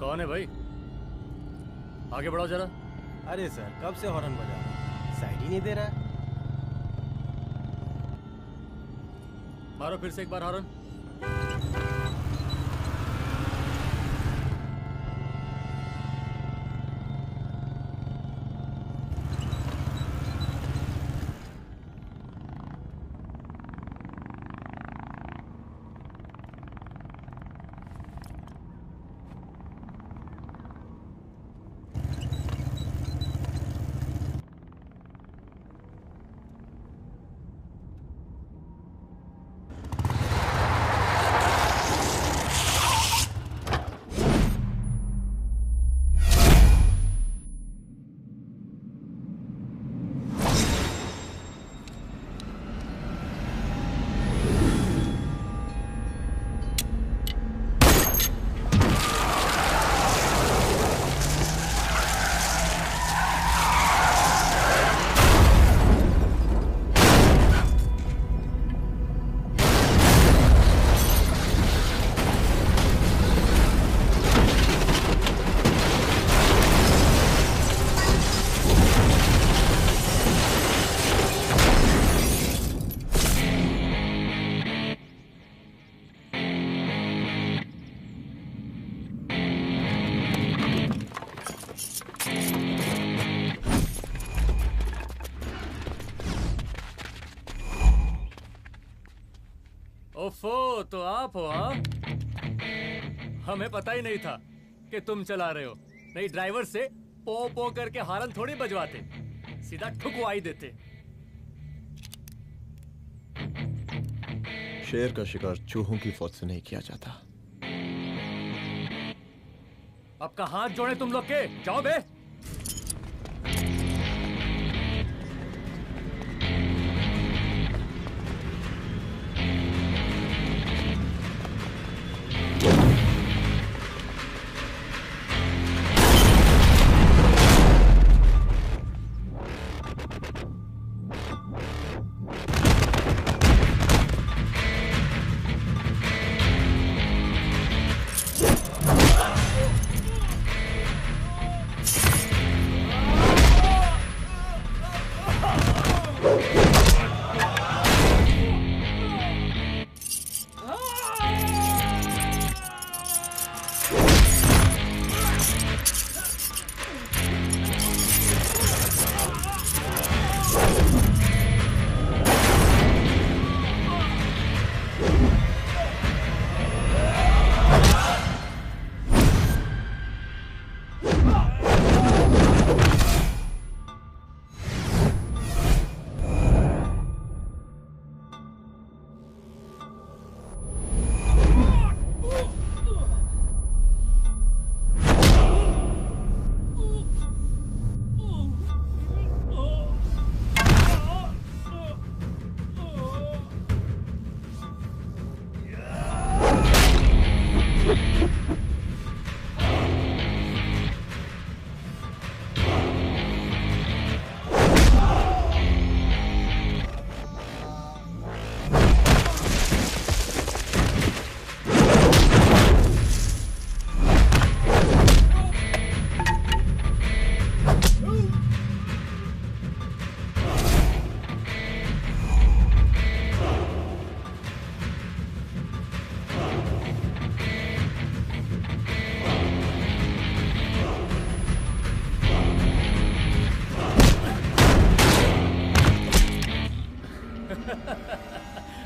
कौन है भाई? आगे बढ़ाओ जरा। अरे सर, कब से हॉर्न बजा रहा हूं, साइड ही नहीं दे रहा है। मारो फिर से एक बार हॉर्न। ओफो, तो आप हो? हाँ, हमें पता ही नहीं था कि तुम चला रहे हो। नहीं, ड्राइवर से पो पो करके हॉर्न थोड़ी बजवाते, सीधा ठुकवाई देते। शेर का शिकार चूहों की फौज से नहीं किया जाता। आपका हाथ जोड़े तुम लोग के, जाओ बे।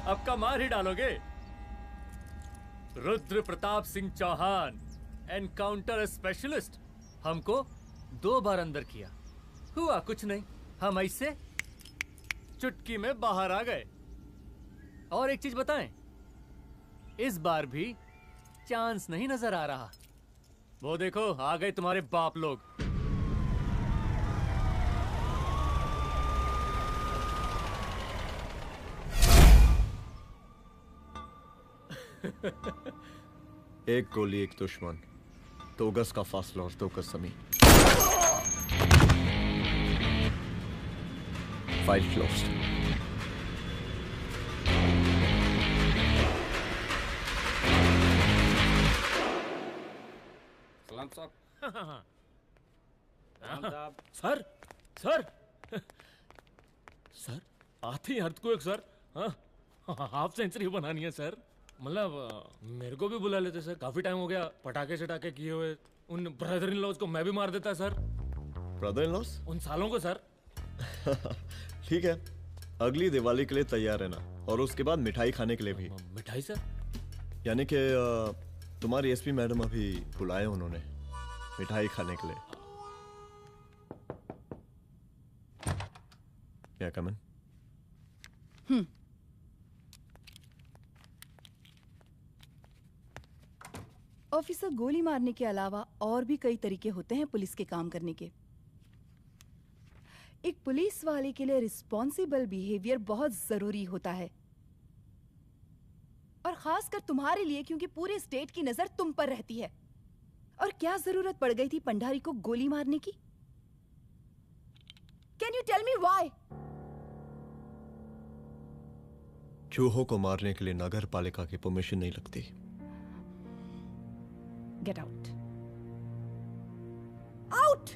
अब का मार ही डालोगे? रुद्र प्रताप सिंह चौहान, एनकाउंटर स्पेशलिस्ट, हमको 2 बार अंदर किया, हुआ कुछ नहीं। हम ऐसे चुटकी में बाहर आ गए। और एक चीज बताएं, इस बार भी चांस नहीं नजर आ रहा। वो देखो, आ गए तुम्हारे बाप लोग। एक गोली एक दुश्मन, 2 गज का फासला और 2 गज जमीन। File closed. सलाम साहब सर सर सर आते ही अर्थक्वेक सर। हाँ हाफ सेंचुरी बनानी है सर। मतलब मेरे को भी बुला लेते सर, काफी टाइम हो गया पटाखे शटाखे किए हुए। उन ब्रदर इन लॉज को मैं भी मार देता सर, ब्रदर इन लॉस? उन सालों को सर। ठीक है, अगली दिवाली के लिए तैयार रहना, और उसके बाद मिठाई खाने के लिए भी। मिठाई सर? यानी कि तुम्हारी एसपी मैडम अभी बुलाए उन्होंने मिठाई खाने के लिए। क्या कमन? ऑफिसर, गोली मारने के अलावा और भी कई तरीके होते हैं पुलिस के काम करने के। एक पुलिस वाले के लिए रिस्पॉन्सिबल बिहेवियर बहुत जरूरी होता है, और खासकर तुम्हारे लिए, क्योंकि पूरे स्टेट की नजर तुम पर रहती है। और क्या जरूरत पड़ गई थी पंडारी को गोली मारने की? Can you tell me why? चूहों को मारने के लिए नगर पालिका की परमिशन नहीं लगती। Get out. Out!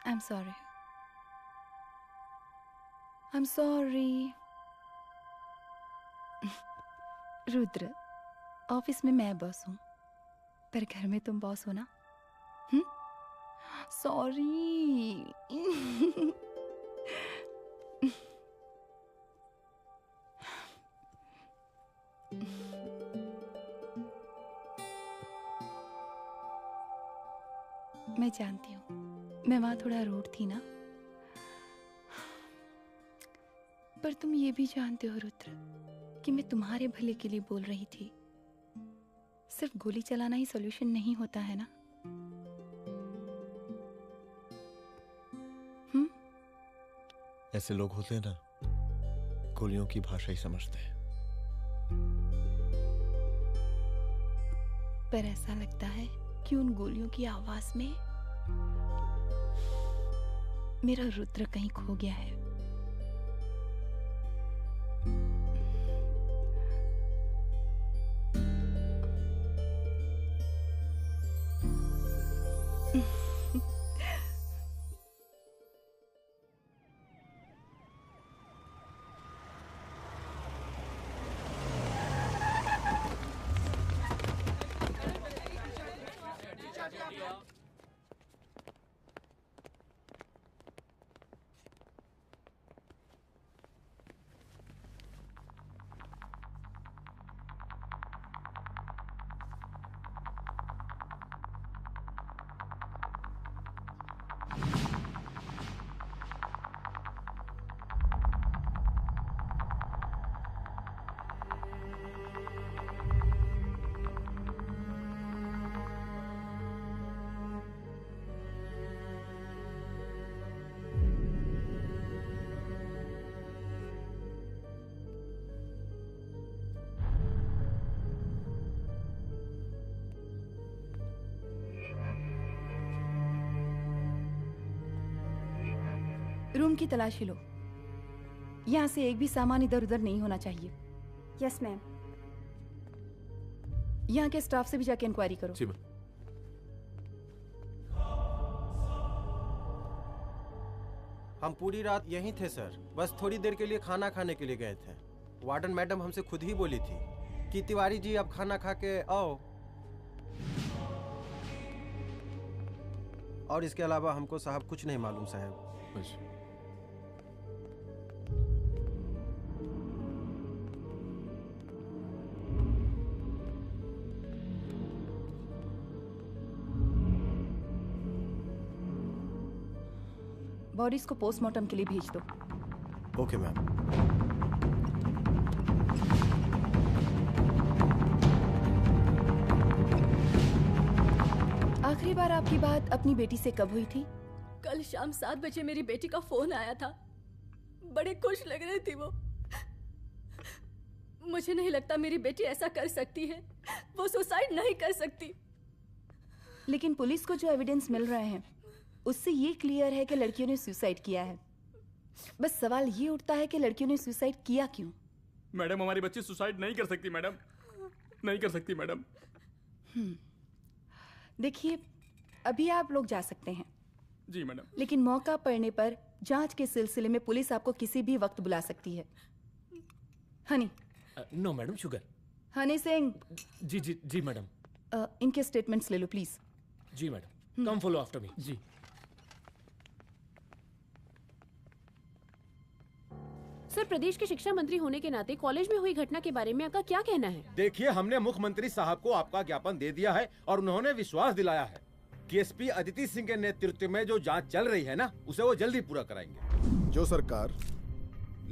I'm sorry. I'm sorry. Rudra, office में मैं बॉस हूँ, पर घर में तुम बॉस हो ना? सॉरी। मैं जानती हूँ, मैं वहां थोड़ा रूड थी ना, पर तुम ये भी जानते हो रुद्र कि मैं तुम्हारे भले के लिए बोल रही थी। सिर्फ गोली चलाना ही सॉल्यूशन नहीं होता है ना। ऐसे लोग होते हैं ना, गोलियों की भाषा ही समझते हैं। पर ऐसा लगता है कि उन गोलियों की आवाज में मेरा रुद्र कहीं खो गया है। रूम की तलाशी लो। यहाँ से एक भी सामान इधर उधर नहीं होना चाहिए। Yes ma'am. यहाँ के स्टाफ से भी जाके इंक्वायरी करो। जी मैम। हम पूरी रात यहीं थे सर, बस थोड़ी देर के लिए खाना खाने के लिए गए थे। वार्डन मैडम हमसे खुद ही बोली थी कि तिवारी जी अब खाना खा के आओ, और इसके अलावा हमको साहब कुछ नहीं मालूम साहब। अच्छा। बॉडीज को पोस्टमार्टम के लिए भेज दो। Okay ma'am. आखिरी बार आपकी बात अपनी बेटी से कब हुई थी? कल शाम 7 बजे मेरी बेटी का फोन आया था। बड़े खुश लग रही थी वो। मुझे नहीं लगता मेरी बेटी ऐसा कर सकती है। वो सुसाइड नहीं कर सकती। लेकिन पुलिस को जो एविडेंस मिल रहे हैं उससे ये क्लियर है कि लड़कियों ने सुसाइड किया है। बस सवाल ये उठता है कि लड़कियों ने सुसाइड किया क्यों? मैडम, हमारी बच्ची सुसाइड नहीं कर सकती मैडम, नहीं कर सकती मैडम। देखिए, अभी आप लोग जा सकते हैं। जी मैडम। लेकिन मौका पड़ने पर जांच के सिलसिले में पुलिस आपको किसी भी वक्त बुला सकती है। Honey. No madam, sugar. Honey Singh. जी जी जी मैडम। इनके स्टेटमेंट्स ले लो प्लीज। जी madam, come follow after me. जी। सर, प्रदेश के शिक्षा मंत्री होने के नाते कॉलेज में हुई घटना के बारे में आपका क्या कहना है? देखिए, हमने मुख्यमंत्री साहब को आपका ज्ञापन दे दिया है और उन्होंने विश्वास दिलाया है कि एसपी अदिति सिंह के नेतृत्व में जो जांच चल रही है ना, उसे वो जल्दी पूरा कराएंगे। जो सरकार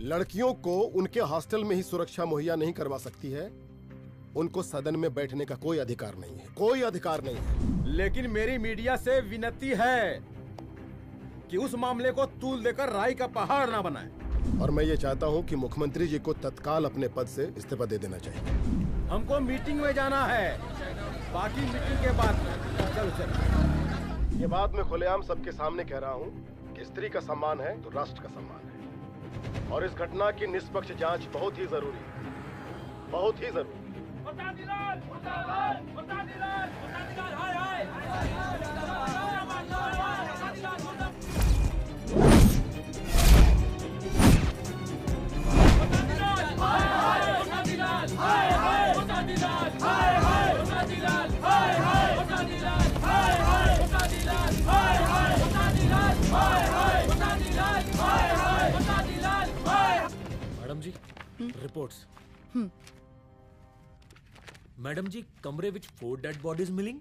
लड़कियों को उनके हॉस्टल में ही सुरक्षा मुहैया नहीं करवा सकती है, उनको सदन में बैठने का कोई अधिकार नहीं है, कोई अधिकार नहीं है। लेकिन मेरी मीडिया से विनती है कि उस मामले को तूल देकर राई का पहाड़ ना बनाए। और मैं ये चाहता हूँ कि मुख्यमंत्री जी को तत्काल अपने पद से इस्तीफा दे देना चाहिए। हमको मीटिंग में जाना है, बाकी मीटिंग के बाद। चलो चलो। ये बात मैं खुलेआम सबके सामने कह रहा हूँ कि स्त्री का सम्मान है तो राष्ट्र का सम्मान है, और इस घटना की निष्पक्ष जांच बहुत ही जरूरी है, बहुत ही जरूरी। मैडम जी, रिपोर्ट्स। मैडम जी, कमरे विच 4 डेड बॉडीज मिलिंग,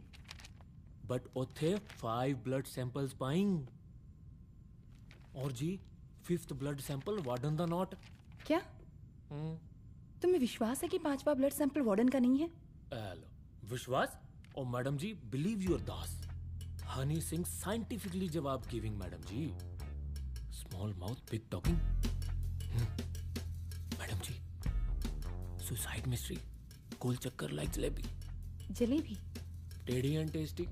बट उथे 5 ब्लड सैंपल्स पाइंग। और जी 5th ब्लड सैंपल वार्डन दा नॉट। क्या तुम्हें विश्वास है कि 5वां ब्लड सैंपल वार्डन का नहीं है? हेलो, विश्वास? और मैडम जी, बिलीव योर दास। हनी सिंह साइंटिफिकली जवाब giving madam ji. Small mouth big talking. Madam ji, suicide mystery, गोल चक्कर लाइक जलेबी। जलेबी? टेढ़ी एंड टेस्टी।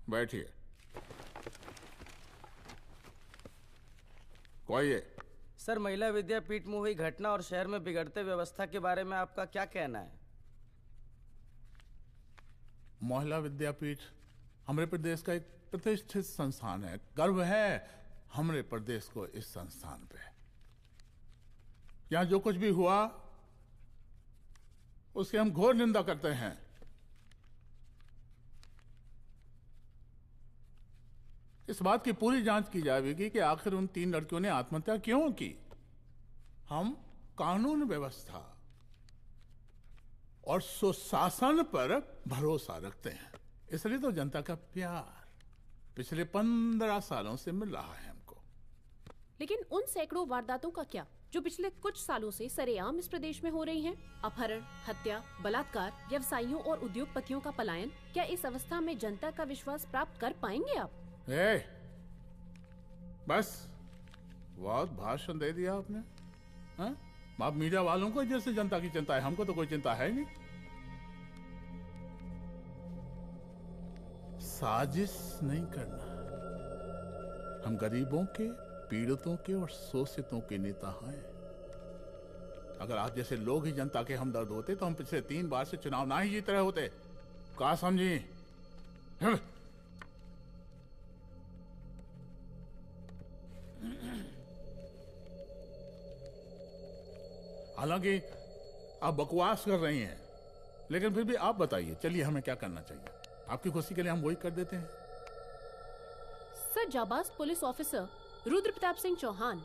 बैठिए। कोई है? सर, महिला विद्यापीठ में हुई घटना और शहर में बिगड़ते व्यवस्था के बारे में आपका क्या कहना है? महिला विद्यापीठ हमारे प्रदेश का एक प्रतिष्ठित संस्थान है। गर्व है हमारे प्रदेश को इस संस्थान पे। यहाँ जो कुछ भी हुआ उसकी हम घोर निंदा करते हैं। इस बात की पूरी जांच की जाएगी कि आखिर उन 3 लड़कियों ने आत्महत्या क्यों की। हम कानून व्यवस्था और सुशासन पर भरोसा रखते हैं, इसलिए तो जनता का प्यार पिछले 15 सालों से मिल रहा है हमको। लेकिन उन सैकड़ों वारदातों का क्या जो पिछले कुछ सालों से सरेआम इस प्रदेश में हो रही हैं? अपहरण, हत्या, बलात्कार, व्यवसायियों और उद्योगपतियों का पलायन। क्या इस अवस्था में जनता का विश्वास प्राप्त कर पाएंगे आप? बस बहुत भाषण दे दिया आपने। हाँ? आप मीडिया वालों को जैसे जनता की चिंता है, हमको तो कोई चिंता है नहीं। साजिश नहीं करना। हम गरीबों के, पीड़ितों के और शोषितों के नेता हैं। अगर आप जैसे लोग ही जनता के हमदर्द होते तो हम पिछले 3 बार से चुनाव ना ही जीत रहे होते। क्या समझी? हालांकि आप बकवास कर रही हैं, लेकिन फिर भी आप बताइए, चलिए हमें क्या करना चाहिए? आपकी खुशी के लिए हम वही कर देते हैं। सर, जाबाज पुलिस ऑफिसर रुद्र प्रताप सिंह चौहान,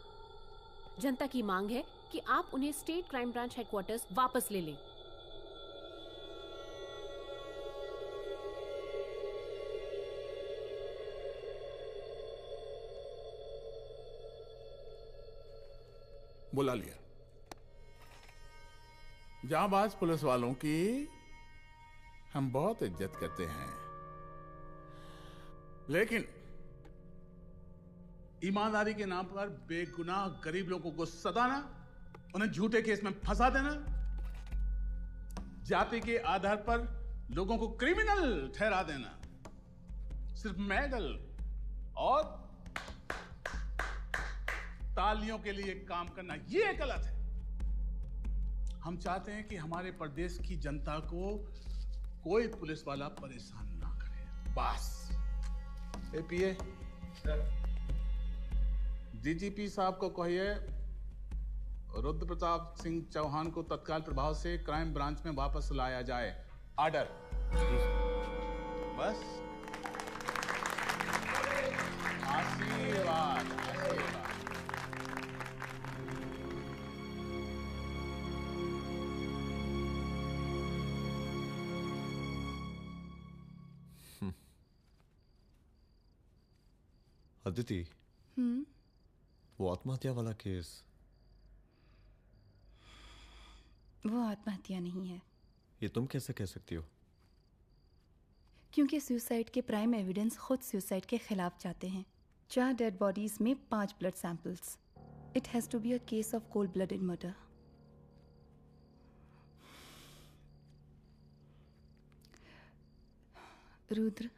जनता की मांग है कि आप उन्हें स्टेट क्राइम ब्रांच हेडक्वार्टर्स वापस ले लें। बुला लिया। जाबाज पुलिस वालों की हम बहुत इज्जत करते हैं, लेकिन ईमानदारी के नाम पर बेगुनाह गरीब लोगों को सताना, उन्हें झूठे केस में फंसा देना, जाति के आधार पर लोगों को क्रिमिनल ठहरा देना, सिर्फ मेडल और तालियों के लिए काम करना, ये गलत है। हम चाहते हैं कि हमारे प्रदेश की जनता को कोई पुलिस वाला परेशान ना करे, बस। एपीए डीजीपी साहब को कहिए रुद्र प्रताप सिंह चौहान को तत्काल प्रभाव से क्राइम ब्रांच में वापस लाया जाए। ऑर्डर। बस। आशीर्वाद, आशीर्वाद। अदिति, वो आत्महत्या वाला केस, वो आत्महत्या नहीं है। ये तुम कैसे कह सकती हो? क्योंकि सुसाइड के प्राइम एविडेंस खुद सुसाइड के खिलाफ जाते हैं। 4 डेड बॉडीज में 5 blood samples. It has to be a case of cold blooded murder. Rudra,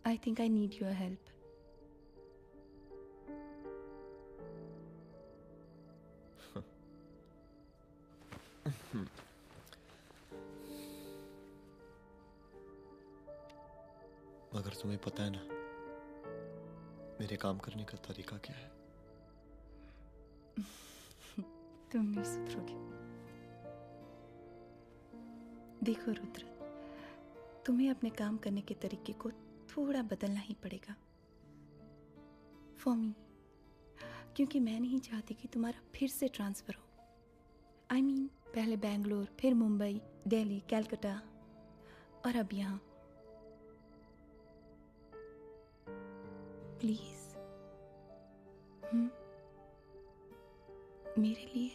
I think I need your help. मगर तुम्हें पता है ना मेरे काम करने का तरीका क्या है? तुम नहीं सुधरोगे। देखो रुद्र, तुम्हें अपने काम करने के तरीके को थोड़ा बदलना ही पड़ेगा फॉर मी, क्योंकि मैं नहीं चाहती कि तुम्हारा फिर से ट्रांसफर हो। I mean, पहले बेंगलोर, फिर मुंबई, दिल्ली, कलकत्ता और अब यहाँ। प्लीज मेरे लिए।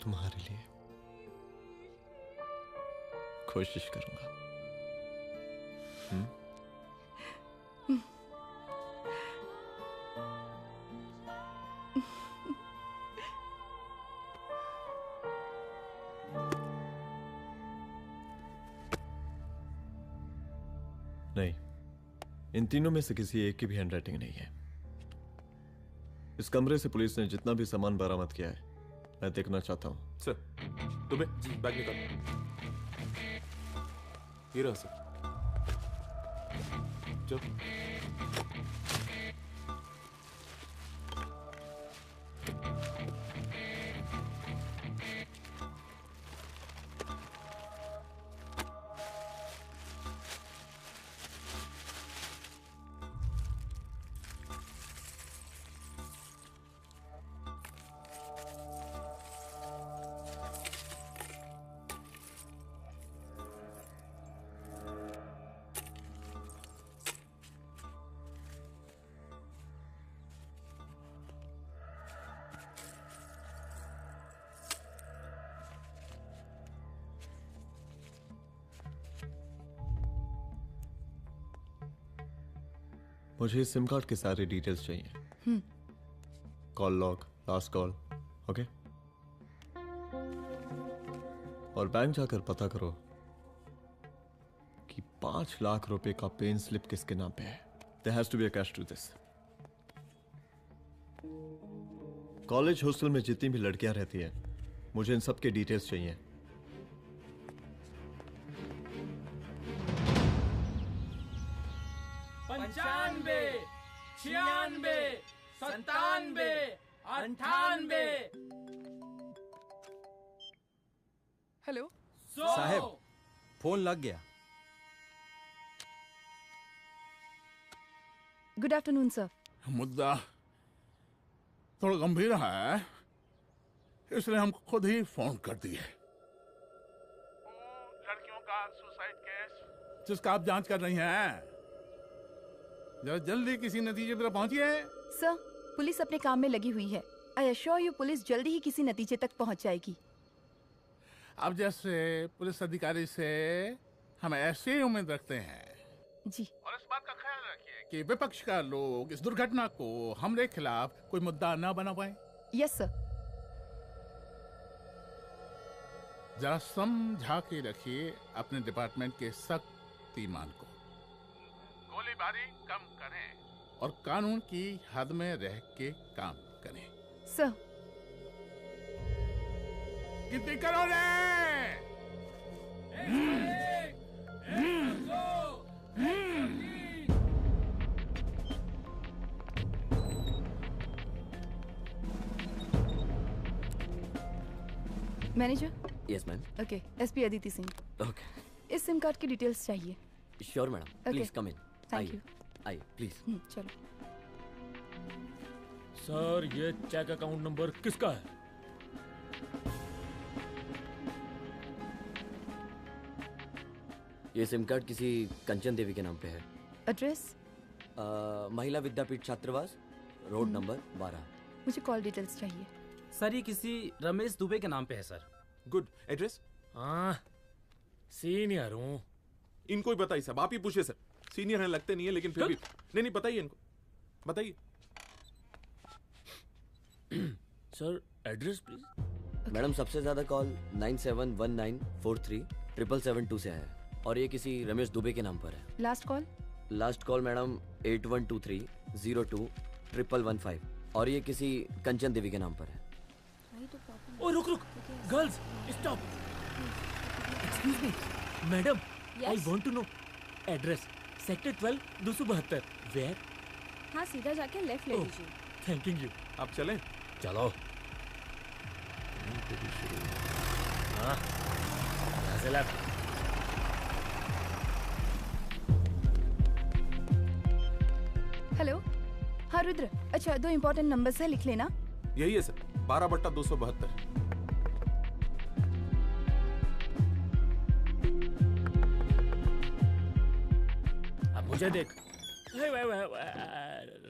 तुम्हारे लिए कोशिश करूंगा। नहीं, इन तीनों में से किसी एक की भी हैंडराइटिंग नहीं है। इस कमरे से पुलिस ने जितना भी सामान बरामद किया है मैं देखना चाहता हूं। सर, तुम्हें बैग निकाल। ये रहा सर। चलो। मुझे इस सिम कार्ड के सारे डिटेल्स चाहिए। Call log, last call, okay? और बैंक जाकर पता करो कि 5 लाख रुपए का पेन स्लिप किसके नाम पे है। There has to be a cash to this. College hostel में जितनी भी लड़कियां रहती हैं, मुझे इन सब के डिटेल्स चाहिए। पंचानवे, 96, 97, 98। हेलो साहब, फोन लग गया। Good afternoon sir. मुद्दा थोड़ा गंभीर है, इसलिए हम खुद ही फोन कर दिए। लड़कियों का सुसाइड केस जिसका आप जांच कर रही हैं, जरा जल्दी किसी नतीजे पर पहुंचिए। सर, पुलिस अपने काम में लगी हुई है। आई एश्योर यू पुलिस जल्दी ही किसी नतीजे तक पहुंच जाएगी। अब जैसे पुलिस अधिकारी से हम ऐसे ही उम्मीद रखते हैं जी। और इस बात का ख्याल रखिए कि विपक्ष का लोग इस दुर्घटना को हमारे खिलाफ कोई मुद्दा ना बना पाए। Yes sir. जरा समझा के रखिए अपने डिपार्टमेंट के शक्तिमान को। गोलीबारी कम करें और कानून की हद में रह के काम करें। सर। कितनी करोगे? Manager. Yes ma'am. Okay, SP Aditi Singh. Okay. इस सिम कार्ड की डिटेल्स चाहिए। Sure madam, please come in. Thank you. आइए प्लीज। चलो। सर, ये चेक अकाउंट नंबर किसका है? ये सिम कार्ड किसी कंचन देवी के नाम पे है। एड्रेस? महिला विद्यापीठ छात्रावास, रोड नंबर 12। मुझे कॉल डिटेल्स चाहिए। सर, ये किसी रमेश दुबे के नाम पे है सर। गुड। एड्रेस? हाँ, सीनियर हूँ। इनको ही बताइए साहब, आप ही पूछिए सर। सीनियर हैं लगते नहीं है, लेकिन फिर भी नहीं बताइए इनको, बताइए। Sir, address please. मैडम, सबसे ज्यादा कॉल 9719437772 से है और ये किसी रमेश दुबे के नाम पर है। Last call? Last call madam 8123021115 और ये किसी कंचन देवी के नाम पर है। ओ रुक, girls stop. Excuse me madam, I want to know address. Sector 12 272। Where? हाँ, सीधा जाके लेफ्ट ले लीजिए। Thank you. आप चलें? चलो। हाँ, यहाँ से लेफ्ट। हेलो। हाँ रुद्र, अच्छा 2 इम्पोर्टेंट नंबर्स है, लिख लेना। यही है सर, 12/272। अब मुझे देख।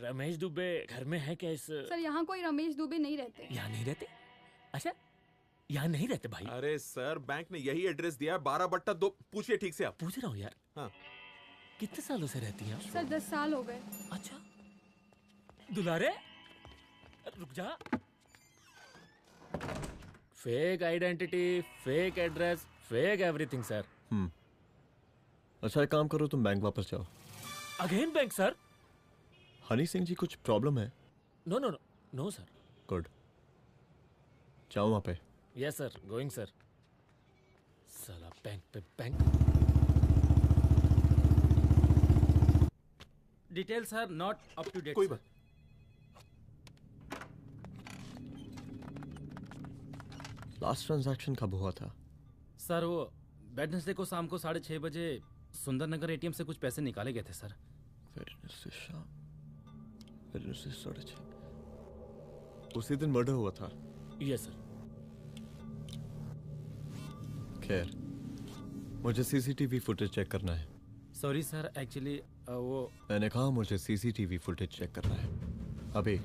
रमेश दुबे घर में है क्या? इस सर, यहाँ कोई रमेश दुबे नहीं रहते। यहाँ नहीं रहते? अच्छा, यहाँ नहीं रहते भाई। अरे सर, बैंक ने यही एड्रेस दिया है, 12/2। पूछिए ठीक से आप। पूछ रहा हूँ यार। हाँ। कितने सालों से रहती हैं? सर 10 साल हो गए। अच्छा। दुलारे रुक जा। Fake identity, fake address, fake everything sir. अच्छा, एक काम करो, तुम बैंक वापस जाओ। Again bank sir? Honey Singh ji, कुछ प्रॉब्लम है? No no no no sir. Good, जाओ वहां पे। Yes sir, going sir. साला बैंक पे bank. Detail sir not up to date. कोई बात। लास्ट ट्रांजैक्शन कब हुआ था? सर, वो वेडनेसडे को शाम को 6:30 बजे सुंदरनगर एटीएम से कुछ पैसे निकाले गए थे सर। वेडनेसडे शाम, वेडनेसडे 6:30। उसी दिन मर्डर हुआ था? Yes sir. खैर, मुझे सीसीटीवी फुटेज चेक करना है। सॉरी सर, एक्चुअली वो मैंने कहा मुझे सीसीटीवी फुटेज चेक करना है अभी।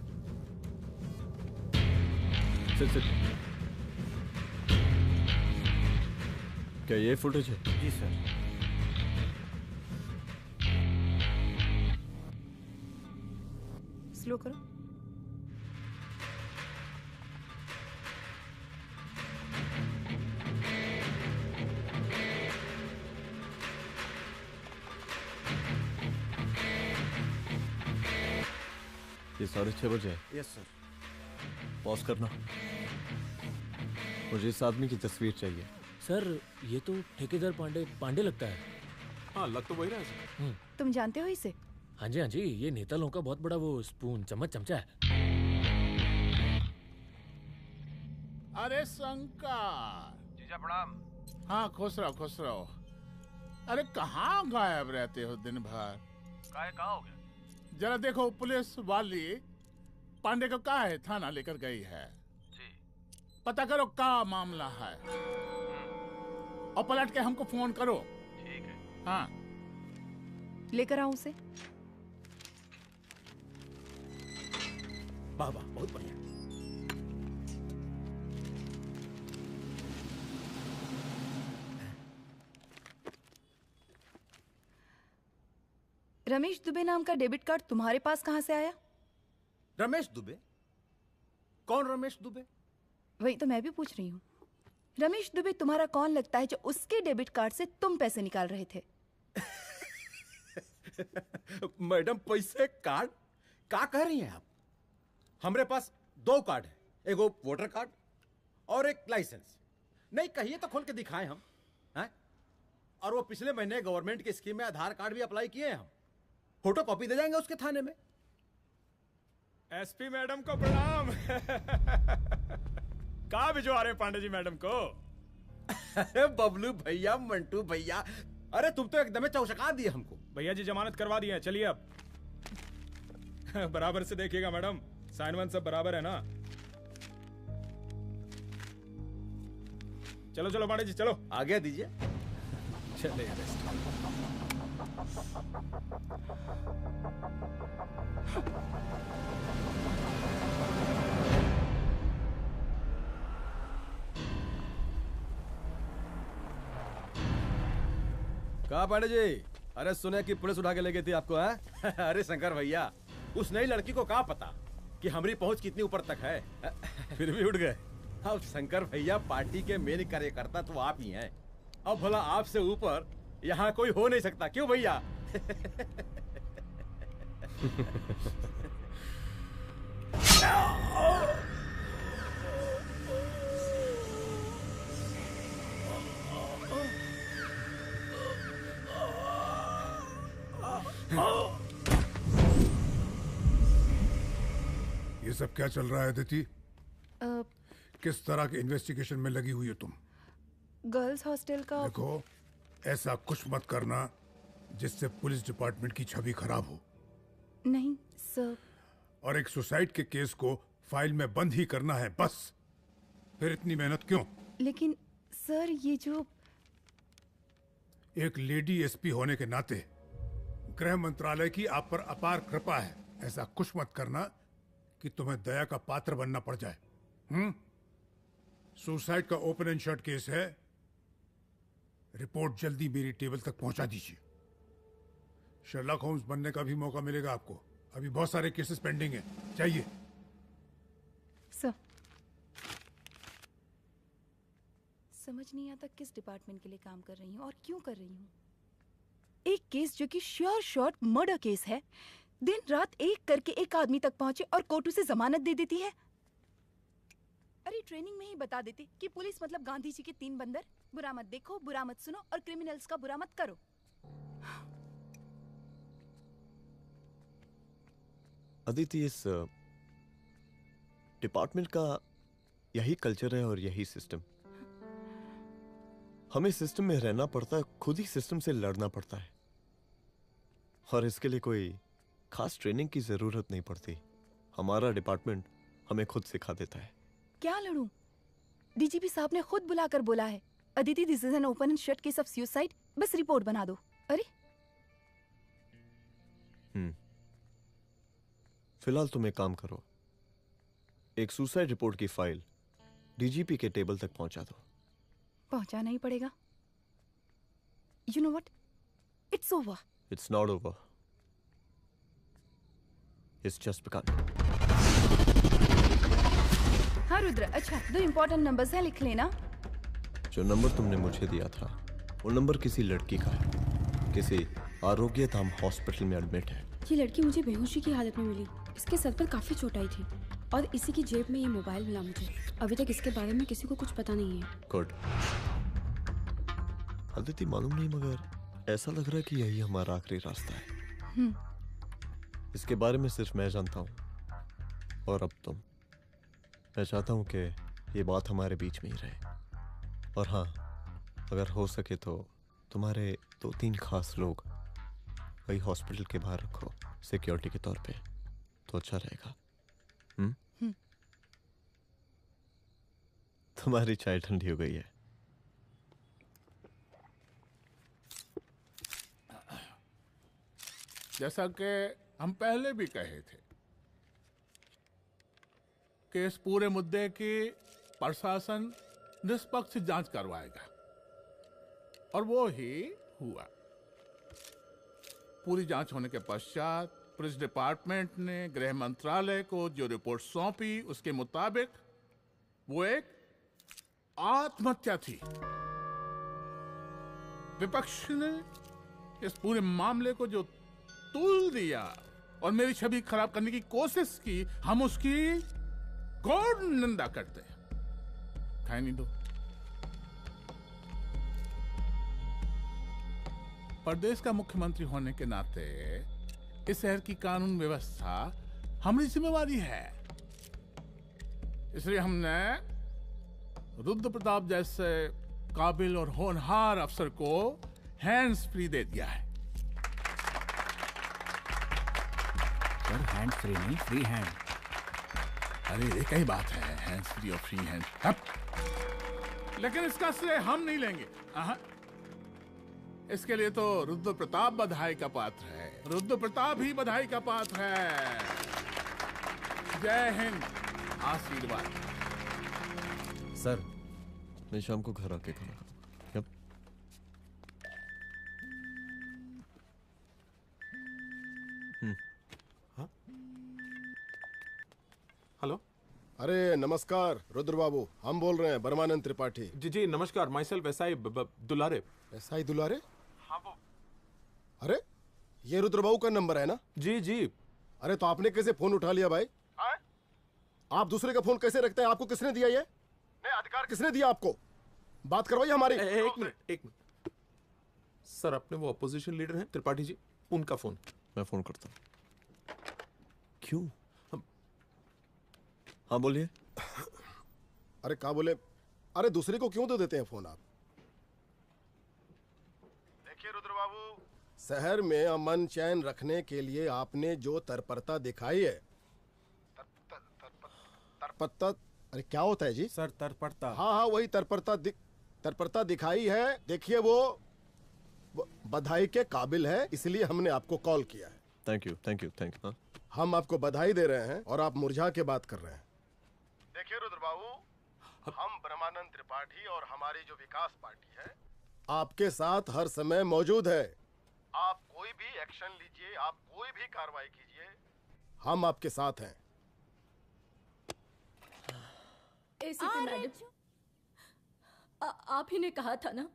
सिट। क्या ये फुटेज है? जी सर। स्लो करो। ये 6:30 बजे है। Yes sir. पॉज करना। मुझे इस आदमी की तस्वीर चाहिए। सर ये तो ठेकेदार पांडे लगता है। हाँ लग तो वही रहा है सर। तुम जानते हो इसे? हाँ जी, ये नेता लोगों का बहुत बड़ा वो स्पून चमचा है। अरे शंकर। जीजा प्रणाम। हाँ खुश रहो। अरे कहाँ गायब रहते हो दिन भर? कहाँ हो गया? जरा देखो पुलिस वाली पांडे को कहा है थाना लेकर गई है। जी। पता करो क्या मामला है और पलट के हमको फोन करो। ठीक है। हाँ लेकर आओ उसे। वाह बहुत बढ़िया। रमेश दुबे नाम का डेबिट कार्ड तुम्हारे पास कहां से आया? रमेश दुबे? कौन रमेश दुबे? वही तो मैं भी पूछ रही हूँ। रमेश दुबे तुम्हारा कौन लगता है जो उसके डेबिट कार्ड से तुम पैसे निकाल रहे थे? मैडम पैसे कार्ड क्या कह रही हैं आप? हमारे पास 2 कार्ड है, एक वोटर कार्ड और एक लाइसेंस। नहीं कहिए तो खोल के दिखाएं हम हैं? और वो पिछले महीने गवर्नमेंट की स्कीम में आधार कार्ड भी अप्लाई किए हैं हम। फोटो कॉपी दे जाएंगे उसके थाने में। एसपी मैडम को प्रणाम। कहाँ भिजवा रहे हैं पांडे जी मैडम को? अरे बबलू भैया, मंटू भैया, अरे तुम तो एकदम चौंका दिए हमको। भैया जी जमानत करवा दिए हैं, चलिए अब। बराबर से देखिएगा मैडम, साइन वन सब बराबर है ना? चलो पांडे जी चलो। आगे दीजिए। चले कहा पांडे जी? अरे सुने कि पुलिस उठा के ले गई थी आपको है? अरे शंकर भैया, उस नई लड़की को क्या पता कि हमारी पहुंच कितनी ऊपर तक है। फिर भी उठ गए। अब शंकर भैया पार्टी के मेन कार्यकर्ता तो आप ही हैं। अब भला आपसे ऊपर यहाँ कोई हो नहीं सकता, क्यों भैया? ये सब क्या चल रहा है अदिति? किस तरह के इन्वेस्टिगेशन में लगी हुई है तुम? गर्ल्स हॉस्टल का। देखो, ऐसा कुछ मत करना जिससे पुलिस डिपार्टमेंट की छवि खराब हो। नहीं सर। और एक सुसाइड के केस को फाइल में बंद ही करना है बस। फिर इतनी मेहनत क्यों? लेकिन सर ये जो एक लेडी एसपी होने के नाते गृह मंत्रालय की आप पर अपार कृपा है। ऐसा कुछ मत करना कि तुम्हें दया का पात्र बनना पड़ जाए। सुसाइड का ओपन एंड शट केस है। रिपोर्ट जल्दी मेरी टेबल तक पहुंचा दीजिए। शर्लॉक होम्स बनने का भी मौका मिलेगा आपको। अभी बहुत सारे केसेस पेंडिंग हैं। चाहिए सर। समझ नहीं आता किस डिपार्टमेंट के लिए काम कर रही हूँ और क्यों कर रही हूँ। एक केस जो कि श्योर शॉट मर्डर केस है, दिन रात एक करके एक आदमी तक पहुंचे और कोर्ट उसे जमानत दे देती है। अरे ट्रेनिंग में ही बता देते कि पुलिस मतलब गांधी जी के 3 बंदर, बुरा मत देखो, बुरा मत सुनो और क्रिमिनल्स का बुरा मत करो। अदिति, इस डिपार्टमेंट का यही कल्चर है और यही सिस्टम। हमें सिस्टम में रहना पड़ता है, खुद ही सिस्टम से लड़ना पड़ता है। और इसके लिए कोई खास ट्रेनिंग की जरूरत नहीं पड़ती। हमारा डिपार्टमेंट हमें खुद सिखा देता है। क्या लड़ूं? डीजीपी साहब ने खुद बुलाकर बोला है, Aditi this is an open and shut case of suicide, बस रिपोर्ट बना दो। अरे फिलहाल तुम एक काम करो, एक सुसाइड रिपोर्ट की फाइल डीजीपी के टेबल तक पहुंचा दो। पहुंचाना ही पड़ेगा। You know what, it's over. It's not over. It's just begun. हाँ रुद्र, अच्छा 2 इम्पोर्टेंट नंबर्स हैं, लिख लेना। जो नंबर तुमने मुझे दिया था वो नंबर किसी लड़की का है, किसी आरोग्य धाम हॉस्पिटल में एडमिट है। ये लड़की मुझे बेहोशी की हालत में मिली। इसके सर पर काफी चोट आई थी और इसी की जेब में ये मोबाइल मिला मुझे। अभी तक इसके बारे में किसी को कुछ पता नहीं है। गुड। अदिति मालूम नहीं, मगर ऐसा लग रहा है कि यही हमारा आखिरी रास्ता है। इसके बारे में सिर्फ मैं जानता हूँ और अब तुम। मैं चाहता हूँ कि ये बात हमारे बीच में ही रहे। और हाँ, अगर हो सके तो तुम्हारे 2-3 खास लोग वही हॉस्पिटल के बाहर रखो सिक्योरिटी के तौर पे, तो अच्छा रहेगा। तुम्हारी चाय ठंडी हो गई है। जैसा कि हम पहले भी कहे थे कि इस पूरे मुद्दे की प्रशासन निष्पक्ष जांच करवाएगा, और वो ही हुआ। पूरी जांच होने के पश्चात पुलिस डिपार्टमेंट ने गृह मंत्रालय को जो रिपोर्ट सौंपी उसके मुताबिक वो एक आत्महत्या थी। विपक्ष ने इस पूरे मामले को जो तूल दिया और मेरी छवि खराब करने की कोशिश की, हम उसकी घोर निंदा करते हैं। खाए नहीं दो। प्रदेश का मुख्यमंत्री होने के नाते इस शहर की कानून व्यवस्था हमारी जिम्मेवारी है। इसलिए हमने रुद्र प्रताप जैसे काबिल और होनहार अफसर को हैंड्स फ्री दे दिया है। हैंड फ्री नहीं, फ्री हैंड। अरे एक ही बात है, हैंड्स फ्री और फ्री हैंड। लेकिन इसका श्रेय हम नहीं लेंगे। इसके लिए तो रुद्र प्रताप बधाई का पात्र है। रुद्र प्रताप ही बधाई का पात्र है। जय हिंद। आशीर्वाद। सर, मैं शाम को घर आके खाना खाऊंगा। हेलो। अरे नमस्कार रुद्र बाबू, हम बोल रहे हैं परमानंद त्रिपाठी। जी जी नमस्कार। My self SI Dulare. SI दुलारे? हाँ वो। अरे ये रुद्र बाबू का नंबर है ना? जी जी। अरे तो आपने कैसे फोन उठा लिया भाई? आप दूसरे का फोन कैसे रखते हैं? आपको किसने दिया ये? नहीं, अधिकार किसने दिया आपको? बात करवाइए हमारी। एक मिनट। सर, अपने वो अपोजिशन लीडर हैं त्रिपाठी जी, उनका फोन। मैं फोन करता हूँ। क्यों? हाँ बोलिए। अरे क्या बोले? अरे दूसरे को क्यों दे देते हैं फोन आप? देखिए रुद्र बाबू, शहर में अमन चैन रखने के लिए आपने जो तत्परता दिखाई है, तत्परता, अरे क्या होता है जी? सर तत्परता। हाँ वही तत्परता दिखाई है। देखिए वो बधाई के काबिल है, इसलिए हमने आपको कॉल किया है। Thank you. हम आपको बधाई दे रहे हैं और आप मुरझा के बात कर रहे हैं। देखिए रुद्र बाबू, हम ब्रह्मानंद त्रिपाठी और हमारी जो विकास पार्टी है आपके साथ हर समय मौजूद है। आप कोई भी एक्शन लीजिए, आप कोई भी कार्रवाई कीजिए, हम आपके साथ हैं। एसीपी मैडम, आप ही ने कहा था ना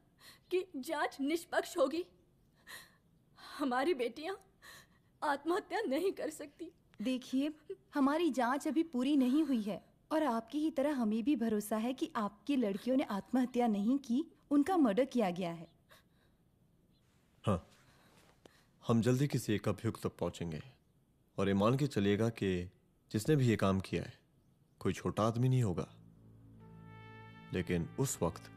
कि जांच निष्पक्ष होगी। हमारी बेटियां आत्महत्या नहीं कर सकती। देखिए, हमारी जांच अभी पूरी नहीं हुई है और आपकी ही तरह हमें भी भरोसा है कि आपकी लड़कियों ने आत्महत्या नहीं की, उनका मर्डर किया गया है। हाँ, हम जल्दी किसी एक अभियुक्त तक पहुंचेंगे और ये मान के चलिएगा कि जिसने भी ये काम किया है कोई छोटा आदमी नहीं होगा। लेकिन उस वक्त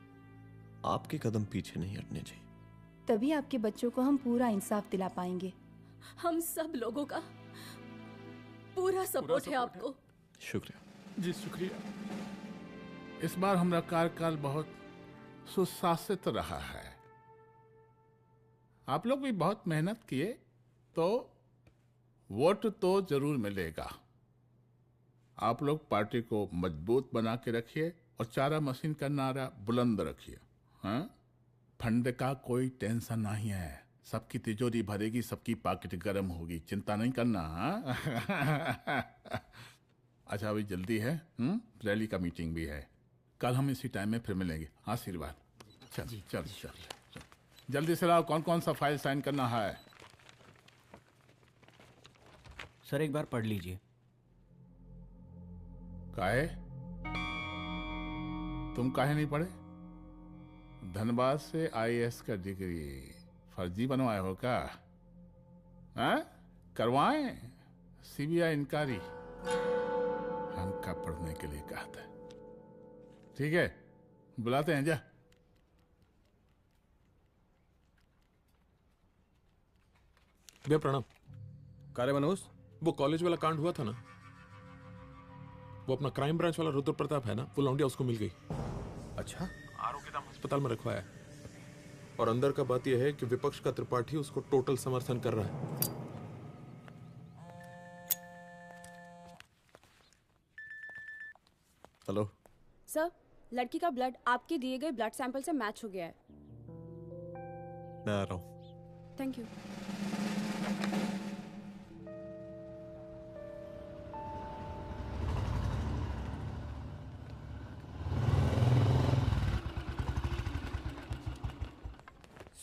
आपके कदम पीछे नहीं हटने चाहिए। तभी आपके बच्चों को हम पूरा इंसाफ दिला पाएंगे। हम सब लोगों का पूरा सपोर्ट है आपको। शुक्रिया जी, शुक्रिया। इस बार हमारा कार्यकाल बहुत सुशासित रहा है। आप लोग भी बहुत मेहनत किए, तो वोट तो जरूर मिलेगा। आप लोग पार्टी को मजबूत बना के रखिए और चारा मशीन का नारा बुलंद रखिए। हाँ, फंड का कोई टेंशन नहीं है। सबकी तिजोरी भरेगी, सबकी पॉकेट गर्म होगी, चिंता नहीं करना। हाँ? अच्छा अभी जल्दी है, रैली का मीटिंग भी है, कल हम इसी टाइम में फिर मिलेंगे। आशीर्वाद। चल चल चल जल्दी से लाओ, कौन कौन सा फाइल साइन करना है। सर एक बार पढ़ लीजिए। काहे? तुम काहे नहीं पढ़े? धनबाद से IAS का डिग्री फर्जी बनवाए हो क्या? हाँ? करवाएं CBI इंक्वायरी। हमका पढ़ने के लिए कहा था। ठीक है, बुलाते हैं। जा भैया प्रणाम। कारे मनोज, वो कॉलेज वाला कांड हुआ था ना, वो अपना क्राइम ब्रांच वाला रुद्र प्रताप है ना, वो लौंडिया उसको मिल गई। अच्छा? आरोग्यधाम अस्पताल में रखवाया है। और अंदर का बात यह है कि विपक्ष का त्रिपाठी उसको टोटल समर्थन कर रहा है। हेलो सर, लड़की का ब्लड आपके दिए गए ब्लड सैंपल से मैच हो गया है। मैं आ रहा हूँ। Thank you.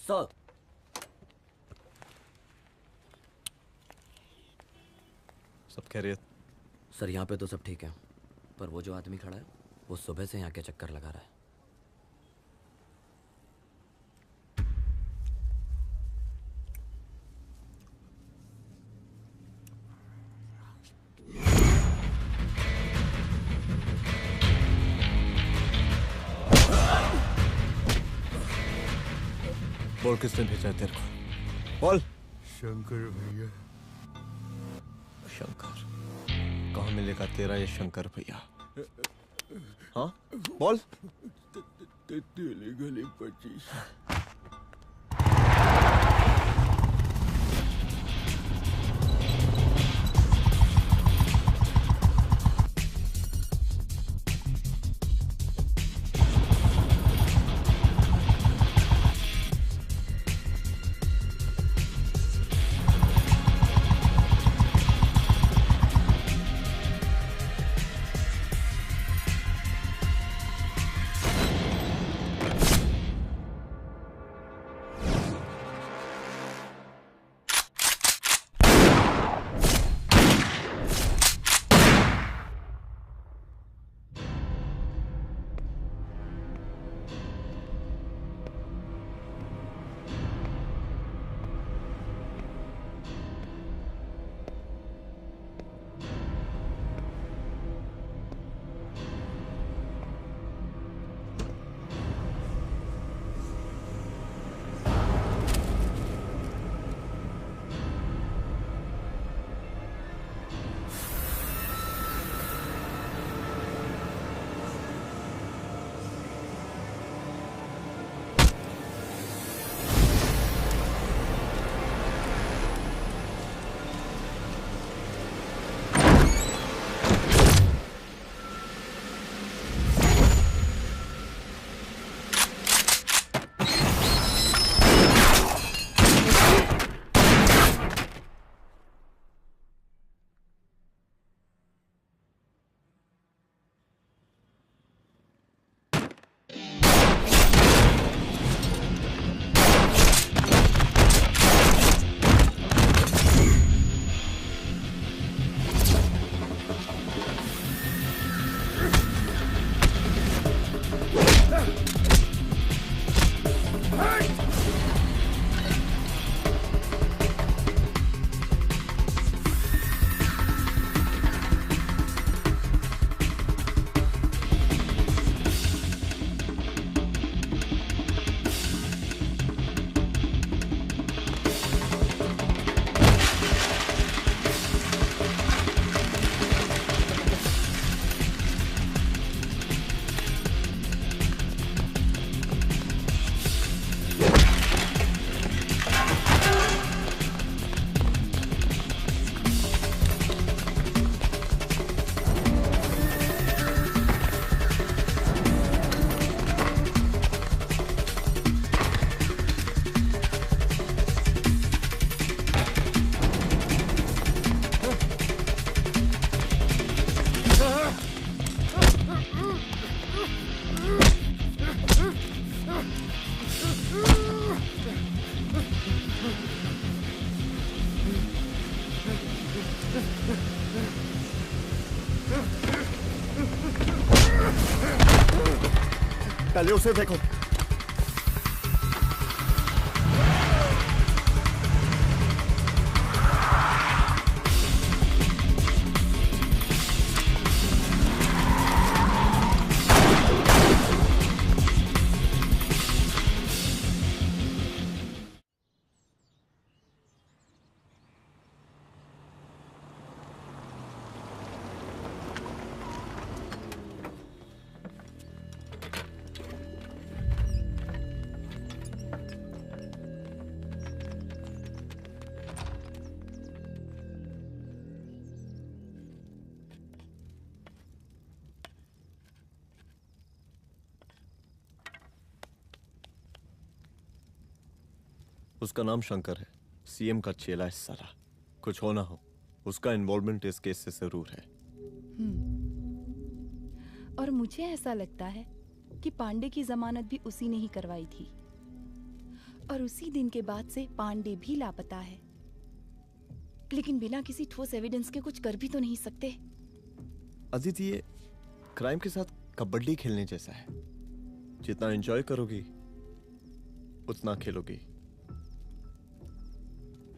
सर सब खैरियत? सर यहाँ पे तो सब ठीक है, पर वो जो आदमी खड़ा है वो सुबह से यहाँ के चक्कर लगा रहा है। बोल किसने भेजा है तेरे को? बोल। शंकर भैया। शंकर? कहाँ मिलेगा तेरा ये शंकर भैया? हाँ बोल। तेली गली 25। पहले उसे देखो। उसका नाम शंकर है, सीएम का चेला है साला। कुछ हो ना हो, उसका इन्वॉल्वमेंट इस केस से जरूर है। और मुझे ऐसा लगता है कि पांडे की जमानत भी उसी ने ही करवाई थी, और उसी दिन के बाद से पांडे भी लापता है। लेकिन बिना किसी ठोस एविडेंस के कुछ कर भी तो नहीं सकते। अदिति, ये क्राइम के साथ कबड्डी खेलने जैसा है। जितना एंजॉय करोगी उतना खेलोगी,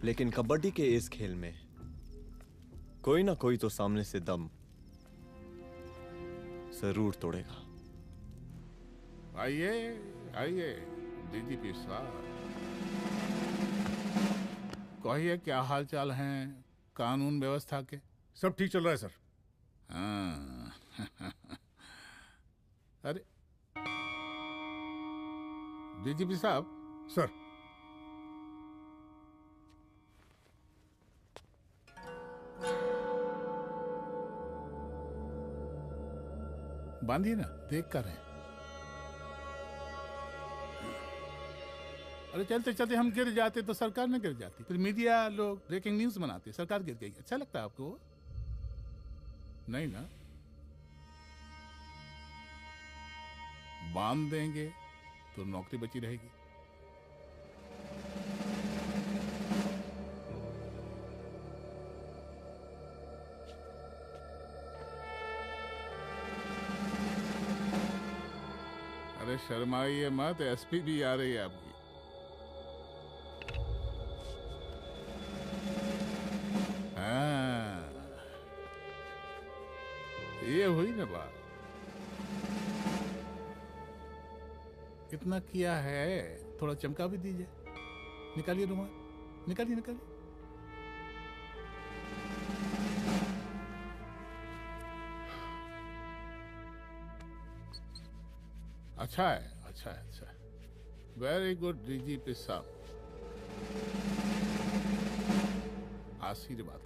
लेकिन कबड्डी के इस खेल में कोई ना कोई तो सामने से दम जरूर तोड़ेगा। आइए आइए डीजीपी साहब, कहिए क्या हाल चाल हैं कानून व्यवस्था के? सब ठीक चल रहा है सर। हाँ। अरे डीजीपी साहब। सर। बांधिए ना, देख कर है। अरे चलते चलते हम गिर जाते तो सरकार न गिर जाती, फिर मीडिया लोग ब्रेकिंग न्यूज बनाते, सरकार गिर गई। अच्छा लगता है आपको? नहीं ना? बांध देंगे तो नौकरी बची रहेगी। अरे शर्माइए मत, एसपी भी आ रही है आपकी। हाँ, ये हुई ना बात। इतना किया है, थोड़ा चमका भी दीजिए। निकालिए रुमाल, निकालिए निकालिए। अच्छा है, अच्छा है, अच्छा है। वेरी गुड डीजीपी साहब, आशीर्वाद।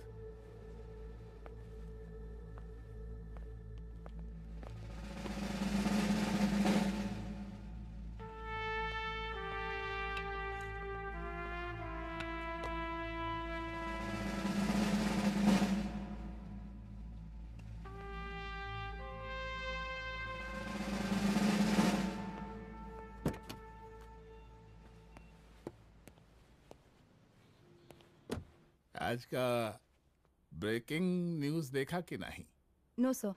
आज का ब्रेकिंग न्यूज देखा कि नहीं? No sir.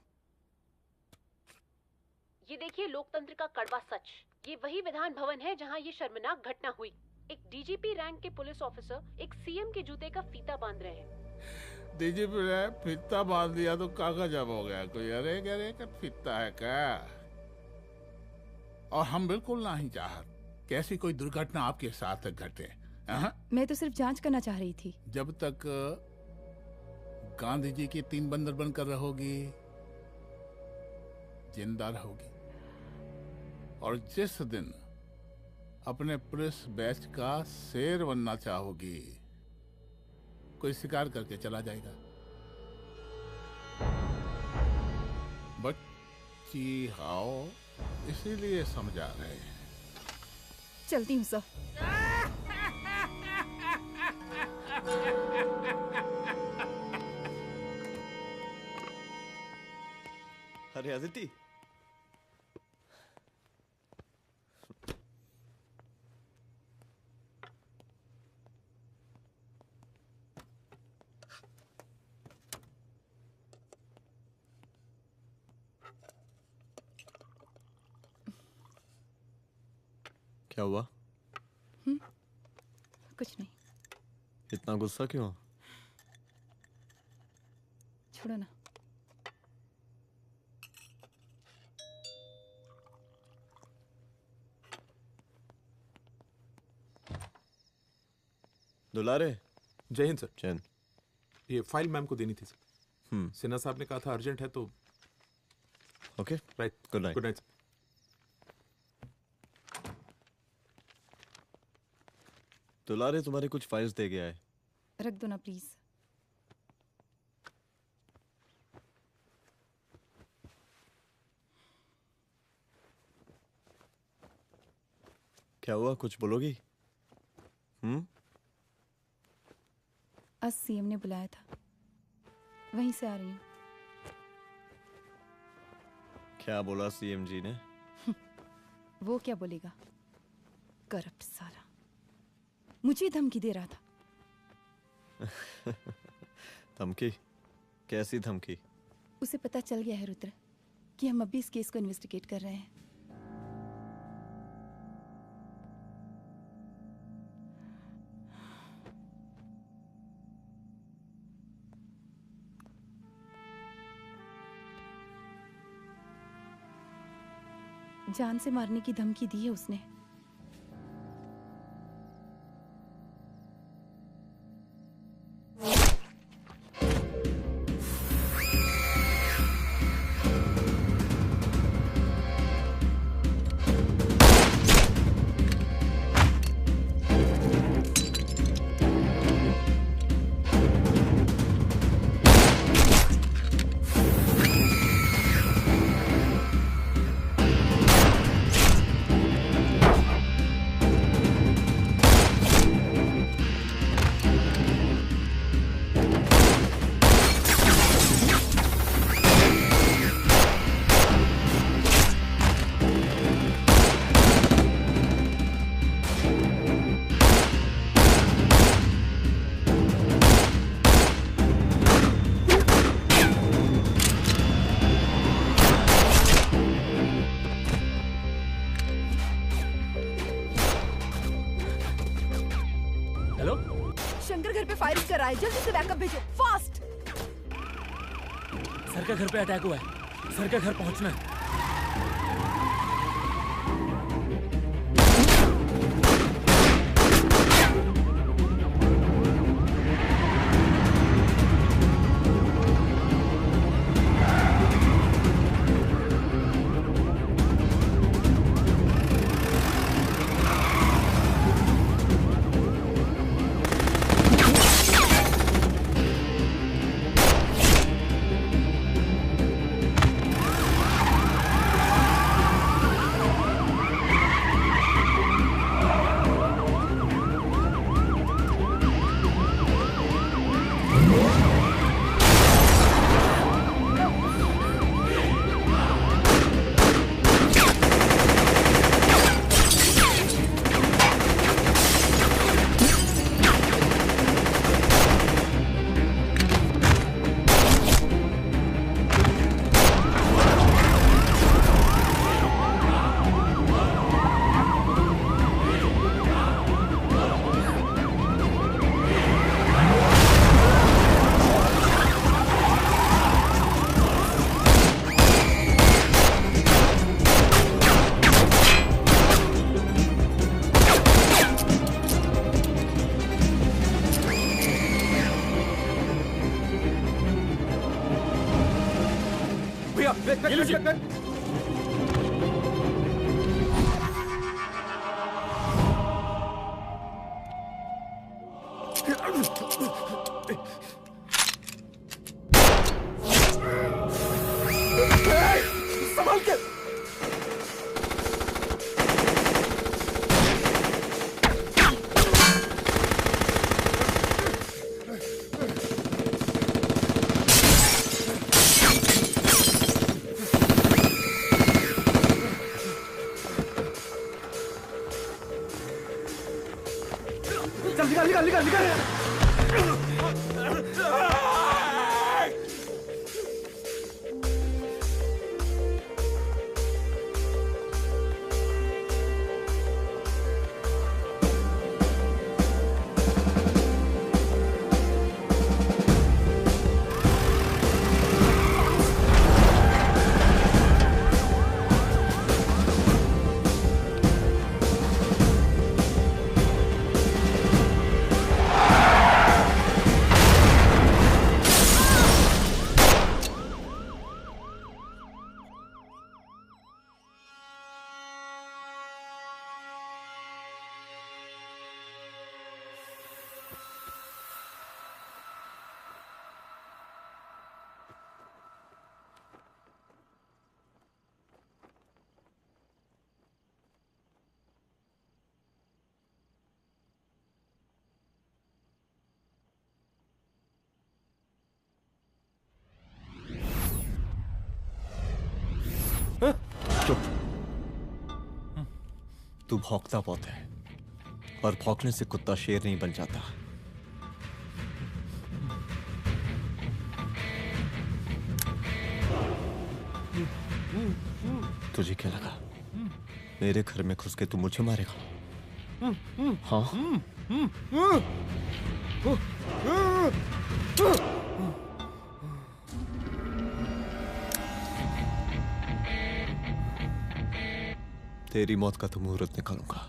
ये देखिए लोकतंत्र का कड़वा सच। ये वही विधान भवन है जहां ये शर्मनाक घटना हुई। एक डीजीपी रैंक के पुलिस ऑफिसर एक सीएम के जूते का फीता बांध रहे हैं। डीजीपी ने फीता बांध दिया तो कागज अब हो गया कोई? अरे गरे का फीता है क्या? और हम बिल्कुल नहीं चाहते कि ऐसी कोई दुर्घटना आपके साथ घटे। मैं तो सिर्फ जांच करना चाह रही थी। जब तक गांधी जी की 3 बंदर बनकर रहोगी, जिंदा रहोगी। और जिस दिन अपने पुलिस बैच का शेर बनना चाहोगी, कोई शिकार करके चला जाएगा। बच्ची हाओ, इसीलिए समझा रहे हैं। चलती हूँ सर। अरे अदिति, क्या हुआ? कुछ नहीं। इतना गुस्सा क्यों? छोड़ो ना। दुलारे। जय हिंद सर। जय हिंद। ये फाइल मैम को देनी थी सर। सिन्हा साहब ने कहा था अर्जेंट है तो। Okay right. Good night. Good night. दुलारे तुम्हारी कुछ फाइल्स दे गया है। रख दो ना प्लीज। क्या हुआ, कुछ बोलोगी? आज सीएम ने बुलाया था, वहीं से आ रही हूँ। क्या बोला सीएम जी ने? वो क्या बोलेगा, करप्ट साला, मुझे धमकी दे रहा था। धमकी? कैसी धमकी? उसे पता चल गया है रुद्र कि हम अभी इस केस को इन्वेस्टिगेट कर रहे हैं। जान से मारने की धमकी दी है उसने। जल्दी से बैकअप भेजो, फास्ट। सर का घर पे अटैक हुआ है, सर का घर पहुंचना है। चुप। तू भौंकता बहुत है, और भौंकने से कुत्ता शेर नहीं बन जाता। तुझे क्या लगा मेरे घर में घुस के तू मुझे मारेगा? हाँ? तेरी मौत का तो मुहूर्त निकालूंगा।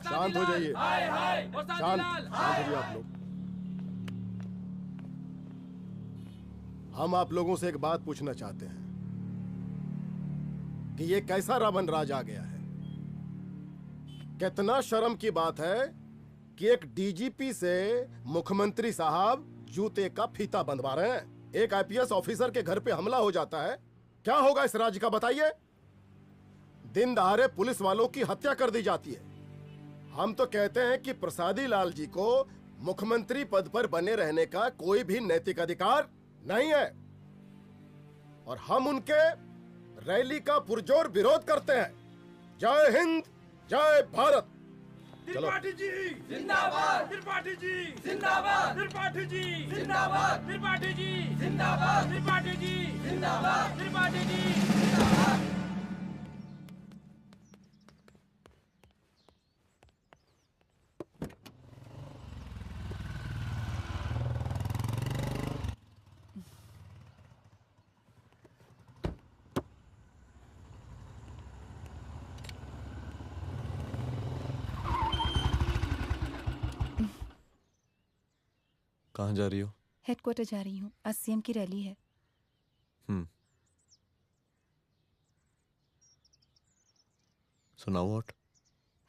शांत हो जाइए। शांत हो जाइए आप लोग। हम आप लोगों से एक बात पूछना चाहते हैं कि ये कैसा रावण राज आ गया है। कितना शर्म की बात है कि एक डीजीपी से मुख्यमंत्री साहब जूते का फीता बंधवा रहे हैं। एक आईपीएस ऑफिसर के घर पे हमला हो जाता है, क्या होगा इस राज्य का बताइए? दिन दहाड़े पुलिस वालों की हत्या कर दी जाती है। हम तो कहते हैं कि प्रसादी लाल जी को मुख्यमंत्री पद पर बने रहने का कोई भी नैतिक अधिकार नहीं है, और हम उनके रैली का पुरजोर विरोध करते हैं। जय हिंद, जय भारत। त्रिपाठी जी जिंदाबाद, त्रिपाठी जी जिंदाबाद, त्रिपाठी जी जिंदाबाद, त्रिपाठी जी जिंदाबाद, त्रिपाठी जी जिंदाबाद, त्रिपाठी जी जिंदाबाद। कहाँ जा रही हो? हेडक्वार्टर जा रही हूँ, आज सीएम की रैली है। सुनाओ व्हाट?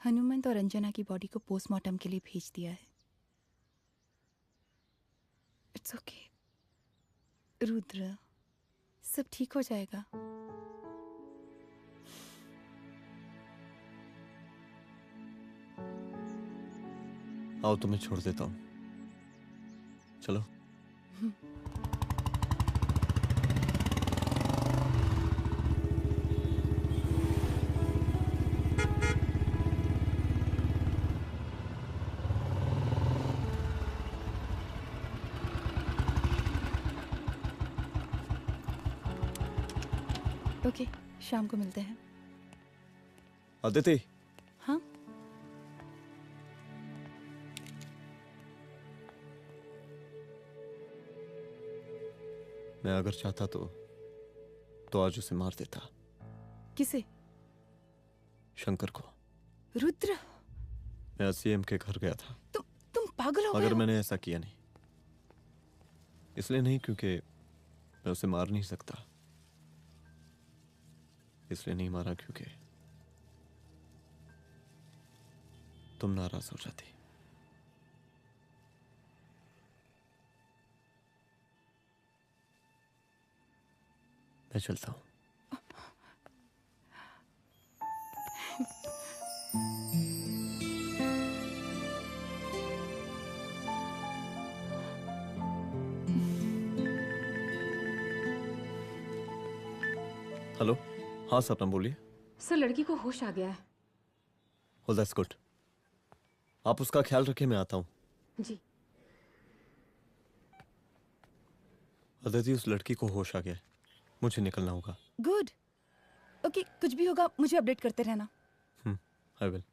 हनुमंत और अंजना की बॉडी को पोस्टमार्टम के लिए भेज दिया है। इट्स ओके रुद्र, सब ठीक हो जाएगा। आओ तुम्हें छोड़ देता हूँ, चलो। ओके, शाम को मिलते हैं। अदिति। हाँ? मैं अगर चाहता तो आज उसे मार देता। किसे? शंकर को। रुद्र, मैं सीएम के घर गया था। तुम पागल हो गए मगर हो? मैंने ऐसा किया नहीं। इसलिए नहीं क्योंकि मैं उसे मार नहीं सकता, इसलिए नहीं मारा क्योंकि तुम नाराज हो जाती। मैं चलता हूं। हेलो, हाँ सपना बोलिए। सर, लड़की को होश आ गया है। Oh, that's good. आप उसका ख्याल रखिए, मैं आता हूँ। जी। अदिति, उस लड़की को होश आ गया है, मुझे निकलना होगा। गुड। ओके, कुछ भी होगा मुझे अपडेट करते रहना। I will.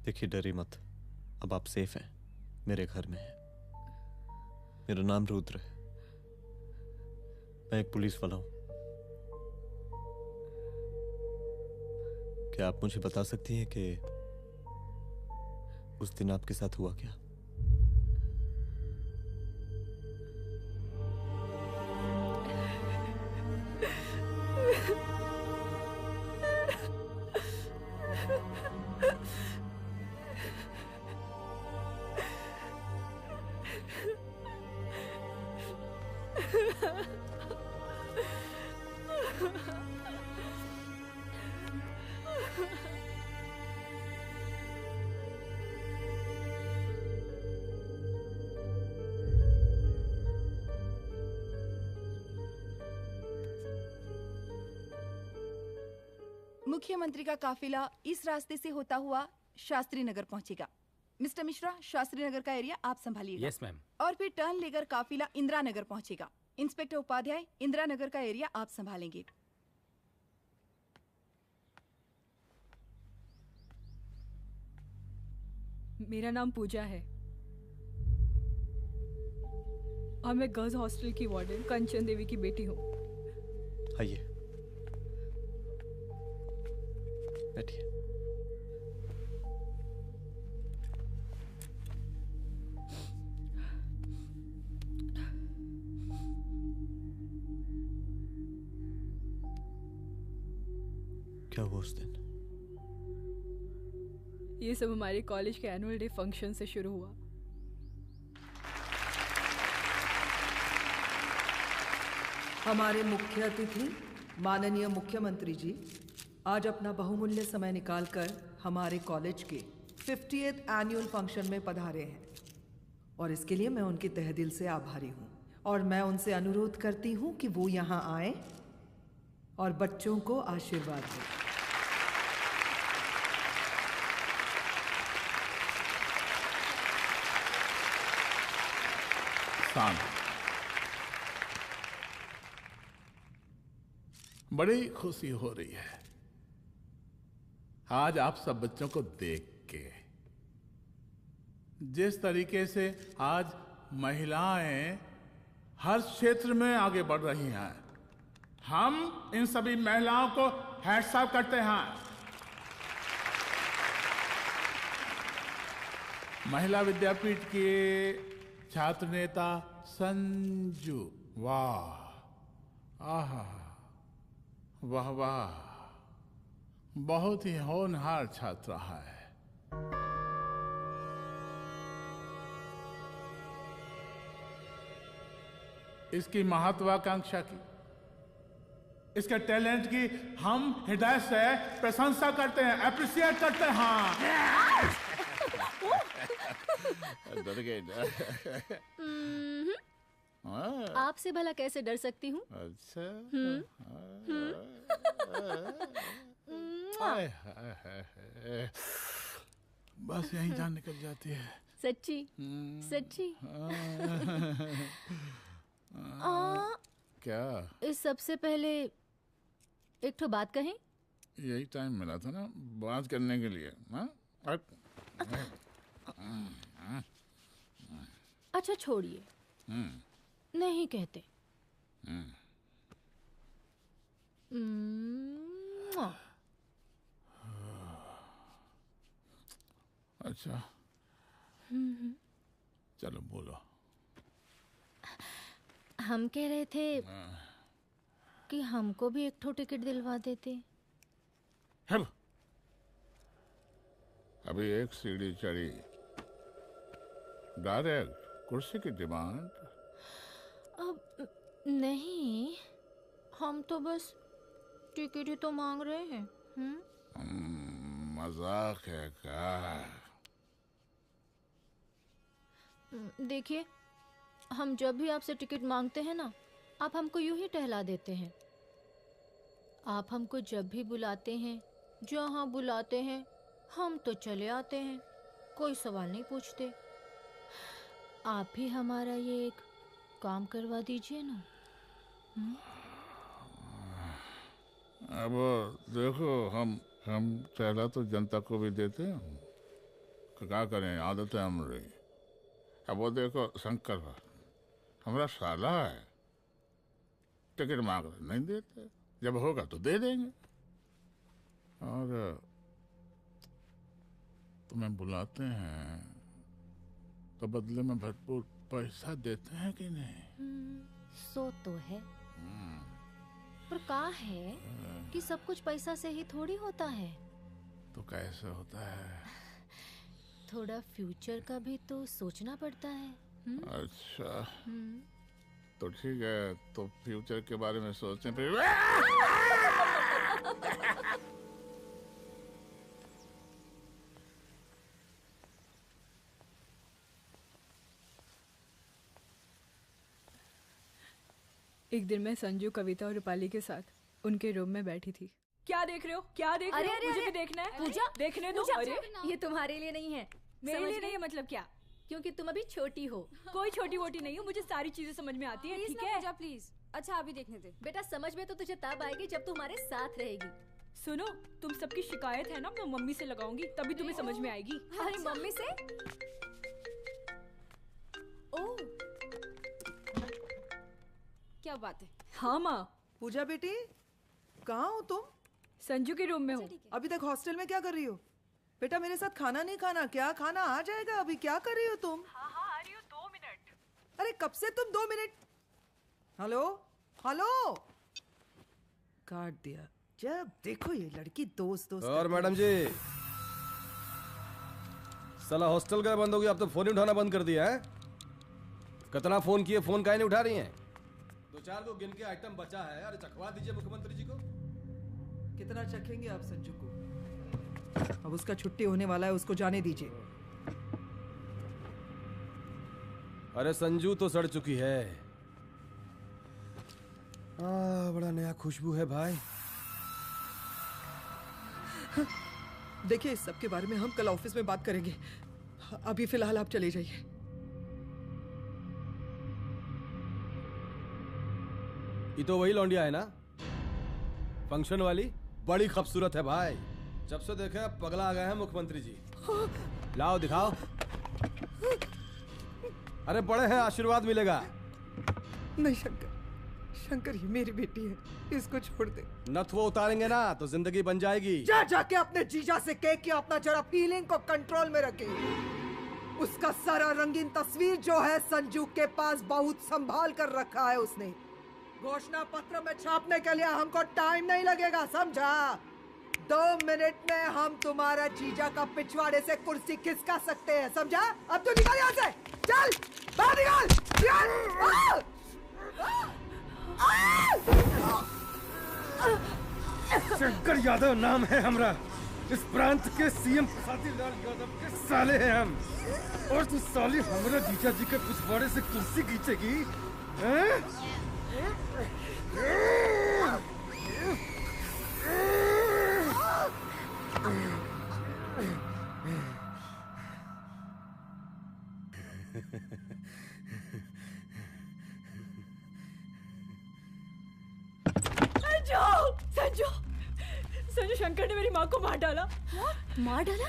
देखिए, डरिए मत, अब आप सेफ हैं, मेरे घर में हैं। मेरा नाम रुद्र है, मैं एक पुलिस वाला हूं। क्या आप मुझे बता सकती हैं कि उस दिन आपके साथ हुआ क्या? मुख्यमंत्री का काफिला इस रास्ते से होता हुआ शास्त्री नगर पहुंचेगा। मिस्टर मिश्रा, शास्त्री नगर का एरिया आप संभालिएगा। Yes ma'am. और फिर टर्न लेकर काफिला इंदिरा नगर पहुंचेगा। इंस्पेक्टर उपाध्याय, इंदिरा नगर का एरिया आप संभालेंगे। मेरा नाम पूजा है और मैं गर्ल्स हॉस्टल की वार्डन कंचन देवी की बेटी हूँ। आइए, बैठिए। क्या हुआ उस दिन? ये सब हमारे कॉलेज के एनुअल डे फंक्शन से शुरू हुआ। हमारे मुख्य अतिथि माननीय मुख्यमंत्री जी आज अपना बहुमूल्य समय निकालकर हमारे कॉलेज के 50th एनुअल फंक्शन में पधारे हैं और इसके लिए मैं उनके तहे दिल से आभारी हूँ और मैं उनसे अनुरोध करती हूँ कि वो यहाँ आए और बच्चों को आशीर्वाद दें। बड़ी खुशी हो रही है आज आप सब बच्चों को देख के। जिस तरीके से आज महिलाएं हर क्षेत्र में आगे बढ़ रही हैं, हम इन सभी महिलाओं को हैट्स ऑफ करते हैं। महिला विद्यापीठ के छात्र नेता संजू, वाह, आहा, वाह वाह, बहुत ही होनहार छात्र है। इसकी महत्वाकांक्षा की, इसके टैलेंट की हम हृदय से प्रशंसा करते हैं, अप्रिशिएट करते हैं। डर गए आपसे भला कैसे डर सकती हूँ? अच्छा। बस यहीं जान निकल जाती है। सच्ची सच्ची। क्या? इस सबसे पहले एक ठो बात कहें? यही टाइम मिला था ना बात करने के लिए। अच्छा छोड़िए, नहीं कहते। अच्छा चलो बोलो। हम कह रहे थे कि हमको भी एक ठो टिकट दिलवा देते। अभी एक सीढ़ी चढ़ी, डायरेक्ट कुर्सी की डिमांड। अब नहीं, हम तो बस टिकट ही तो मांग रहे हैं। मजाक है क्या? देखिए, हम जब भी आपसे टिकट मांगते हैं ना, आप हमको यूं ही टहला देते हैं। आप हमको जब भी बुलाते हैं, जहाँ बुलाते हैं, हम तो चले आते हैं, कोई सवाल नहीं पूछते। आप भी हमारा ये एक काम करवा दीजिए ना। अब देखो, हम टहला तो जनता को भी देते हैं, क्या करें, आदत है हमारी। अब वो देखो शंकर हमारा साला है, टिकट मांग रहे नहीं देते, जब होगा तो दे देंगे। और तुम्हें बुलाते हैं तो बदले में भरपूर पैसा देते हैं कि नहीं? सो तो है, पर का है कि सब कुछ पैसा से ही थोड़ी होता है। तो कैसे होता है? थोड़ा फ्यूचर का भी तो सोचना पड़ता है। अच्छा, तो ठीक है, तो फ्यूचर के बारे में सोचें फिर। एक दिन मैं संजू, कविता और रूपाली के साथ उनके रूम में बैठी थी। क्या देख रहे हो? क्या देख रहे हो? मुझे भी देखना है। पूजा, देखने दो। पूजा, अरे ये तुम्हारे लिए नहीं है। मेरे समझ लिए गई? नहीं है मतलब क्या? क्योंकि तुम अभी छोटी हो। कोई छोटी वोटी नहीं हूँ, मुझे सारी चीजें समझ में आती है। ठीक है पूजा प्लीज। अच्छा अभी देखने दे। बेटा समझ में तो तुझे तब आएगी जब तू हमारे साथ रहेगी। सुनो, तुम सबकी शिकायत है ना, मैं मम्मी से लगाऊंगी, तभी तुम्हें समझ में आएगी। अरे मम्मी से? ओह क्या बात है। हाँ माँ। पूजा बेटी, कहाँ हो तुम? संजू के रूम में हूँ। अभी तक हॉस्टल में क्या कर रही हो? बेटा मेरे साथ खाना नहीं खाना क्या? खाना आ जाएगा, अभी क्या कर रही हो तुम? हाँ हाँ आ रही हूँ, 2 मिनट। अरे कब से तुम 2 मिनट? हेलो हेलो, काट दिया। जब देखो ये लड़की दोस्त दोस्त। और मैडम जी, साला हॉस्टल का बंद हो गया, अब तो फोन ही उठाना बंद कर दिया है। कितना फोन किए, फोन काहे नहीं उठा रही हैं? 2-4 को गिन के आइटम बचा है, अरे चखवा दीजिए मुख्यमंत्री जी को। कितना चखेंगे आप संजू को? अब उसका छुट्टी होने वाला है, उसको जाने दीजिए। अरे संजू तो सड़ चुकी है। बड़ा नया खुशबू है भाई। देखिए इस सब के बारे में हम कल ऑफिस में बात करेंगे, अभी फिलहाल आप चले जाइए। ये तो वही लौंडिया है ना, फंक्शन वाली? बड़ी खूबसूरत है भाई, जब से देखे पगला आ गए हैं मुख्यमंत्री जी। लाओ दिखाओ। अरे बड़े हैं, आशीर्वाद मिलेगा। नहीं शंकर, शंकर ये मेरी बेटी है, इसको छोड़ दे। नथ वो उतारेंगे ना तो जिंदगी बन जाएगी। जा जाके अपने जीजा से कह के अपना जरा फीलिंग को कंट्रोल में रखे। उसका सारा रंगीन तस्वीर जो है संजू के पास बहुत संभाल कर रखा है उसने। घोषणा पत्र में छापने के लिए हमको टाइम नहीं लगेगा, समझा? 2 मिनट में हम तुम्हारा जीजा का पिछवाड़े से कुर्सी खिसका सकते हैं, समझा? अब तो निकल यहाँ से, चल बाहर निकल। शंकर यादव नाम है हमरा, इस प्रांत के सीएम प्रसादीलाल यादव के साले हैं हम, और तू साली हमरा जीजा जी के पिछवाड़े से कुर्सी खींचेगी? संजू, संजू शंकर ने मेरी माँ को मार डाला। मार डाला?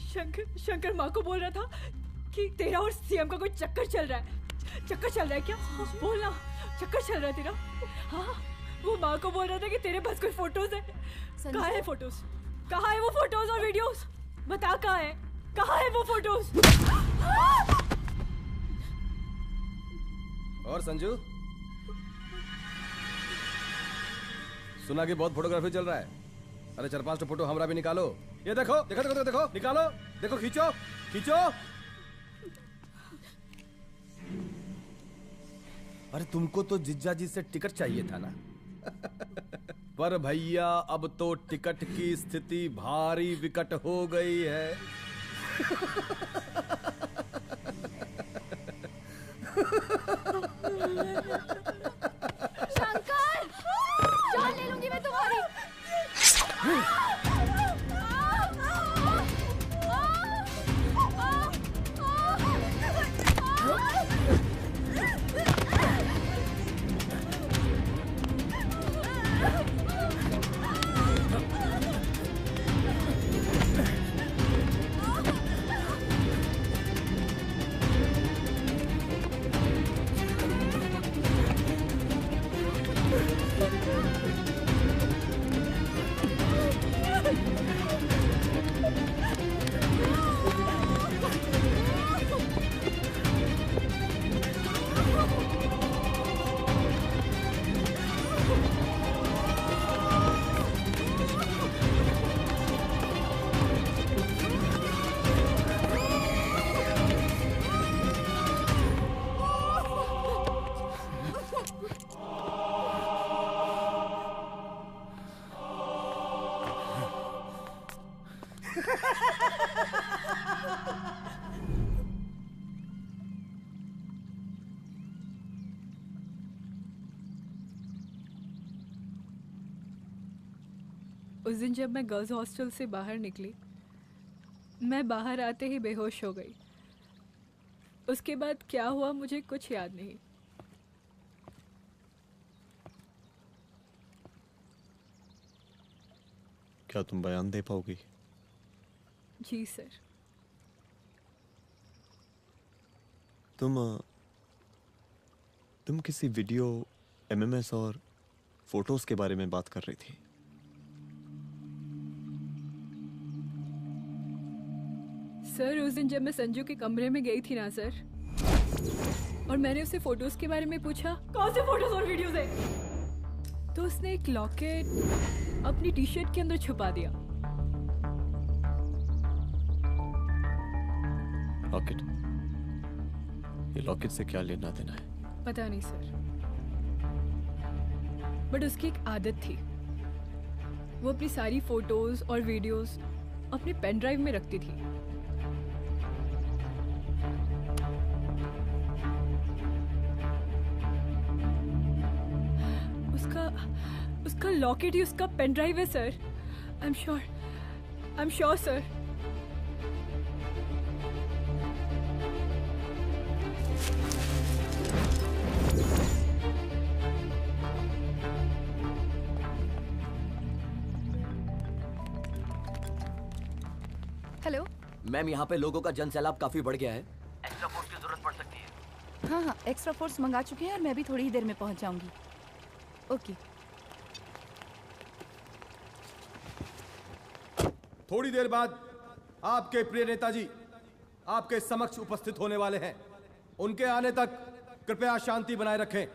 शंकर माँ को बोल रहा था कि तेरा और सीएम का कोई चक्कर चल रहा है। चक्कर चल रहा है क्या? बोलना, चक्कर चल रहा है तेरा? हाँ, वो माँ को बोल रहा था कि तेरे पास कोई फोटोज है। कहाँ है फोटोज? कहाँ है वो फोटोज और वीडियोस? बता कहाँ है? कहाँ है वो फोटोज? और संजू, सुना कि बहुत फोटोग्राफी चल रहा है। अरे 4-5 फोटो हमरा भी निकालो। ये देखो देखो देखो देखो, निकालो, देखो, खींचो खींचो। अरे तुमको तो जिज्जा जी से टिकट चाहिए था ना। पर भैया अब तो टिकट की स्थिति भारी विकट हो गई है। शंकर, जान ले लूंगी मैं तुम्हारी। उस दिन जब मैं गर्ल्स हॉस्टल से बाहर निकली, मैं बाहर आते ही बेहोश हो गई। उसके बाद क्या हुआ मुझे कुछ याद नहीं। क्या तुम बयान दे पाओगी? जी सर। तुम किसी वीडियो, एमएमएस और फोटोज के बारे में बात कर रही थी। सर उस दिन जब मैं संजू के कमरे में गई थी ना सर, और मैंने उससे फोटोज के बारे में पूछा कौन से फोटोज और वीडियोज है, तो उसने एक लॉकेट अपनी टी शर्ट के अंदर छुपा दिया। लॉकेट? ये लॉकेट से क्या लेना देना है? पता नहीं सर, बट उसकी एक आदत थी, वो अपनी सारी फोटोज और वीडियोस अपने पेन ड्राइव में रखती थी। उसका लॉकेट ही उसका पेन ड्राइव है sir. I am sure sir. Hello ma'am, यहाँ पे लोगों का जन सैलाब काफी बढ़ गया है। एक्स्ट्रा फोर्स की जरूरत पड़ सकती है। हाँ, एक्स्ट्रा फोर्स मंगा चुके हैं और मैं भी थोड़ी ही देर में पहुंच जाऊंगी। ओके। थोड़ी देर बाद आपके प्रिय नेताजी आपके समक्ष उपस्थित होने वाले हैं। उनके आने तक कृपया शांति बनाए रखें।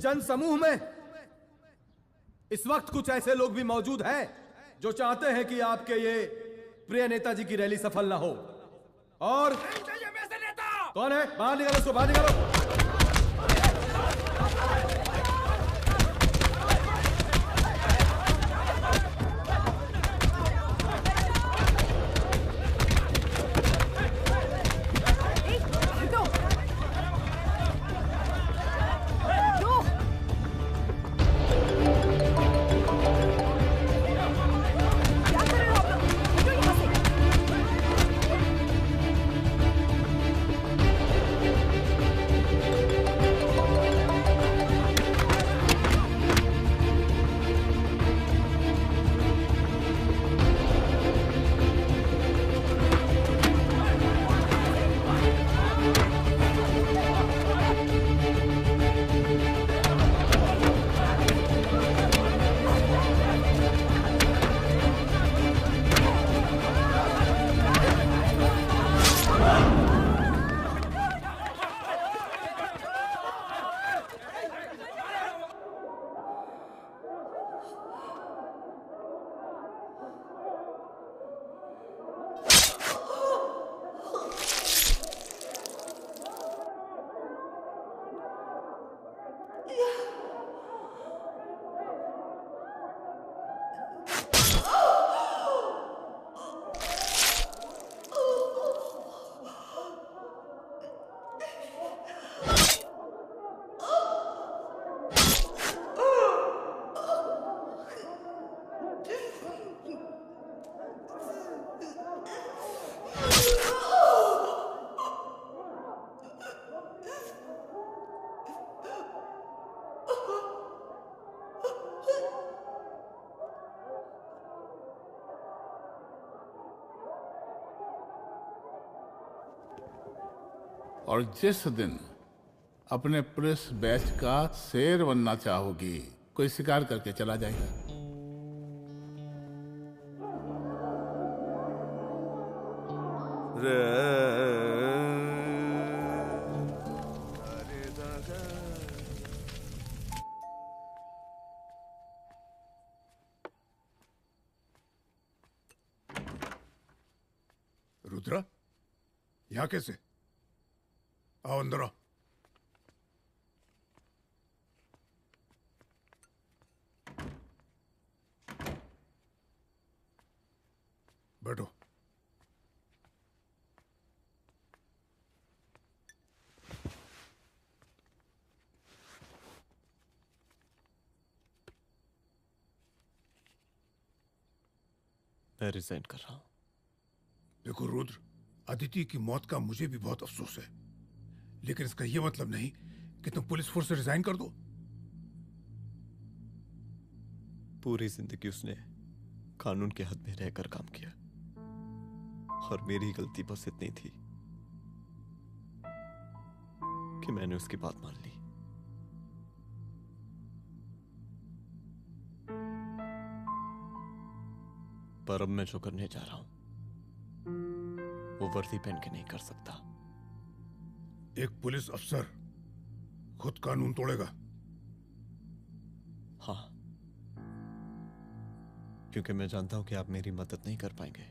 जन समूह में इस वक्त कुछ ऐसे लोग भी मौजूद हैं जो चाहते हैं कि आपके ये प्रिय नेताजी की रैली सफल ना हो। और कौन है? बाहर निकालो उसको, बाहर निकालो। और जिस दिन अपने पुलिस बैच का शेर बनना चाहोगी, कोई शिकार करके चला जाएगा। रुद्रा, यहाँ कैसे? आओ अंदर आओ। बैठो। मैं रिजाइन कर रहा हूं। देखो रुद्र, अदिति की मौत का मुझे भी बहुत अफसोस है, लेकिन इसका यह मतलब नहीं कि तुम पुलिस फोर्स से रिजाइन कर दो। पूरी जिंदगी उसने कानून के हद में रहकर काम किया और मेरी गलती बस इतनी थी कि मैंने उसकी बात मान ली। पर अब मैं जो करने जा रहा हूं वो वर्दी पहन के नहीं कर सकता। एक पुलिस अफसर खुद कानून तोड़ेगा? हाँ, क्योंकि मैं जानता हूं कि आप मेरी मदद नहीं कर पाएंगे,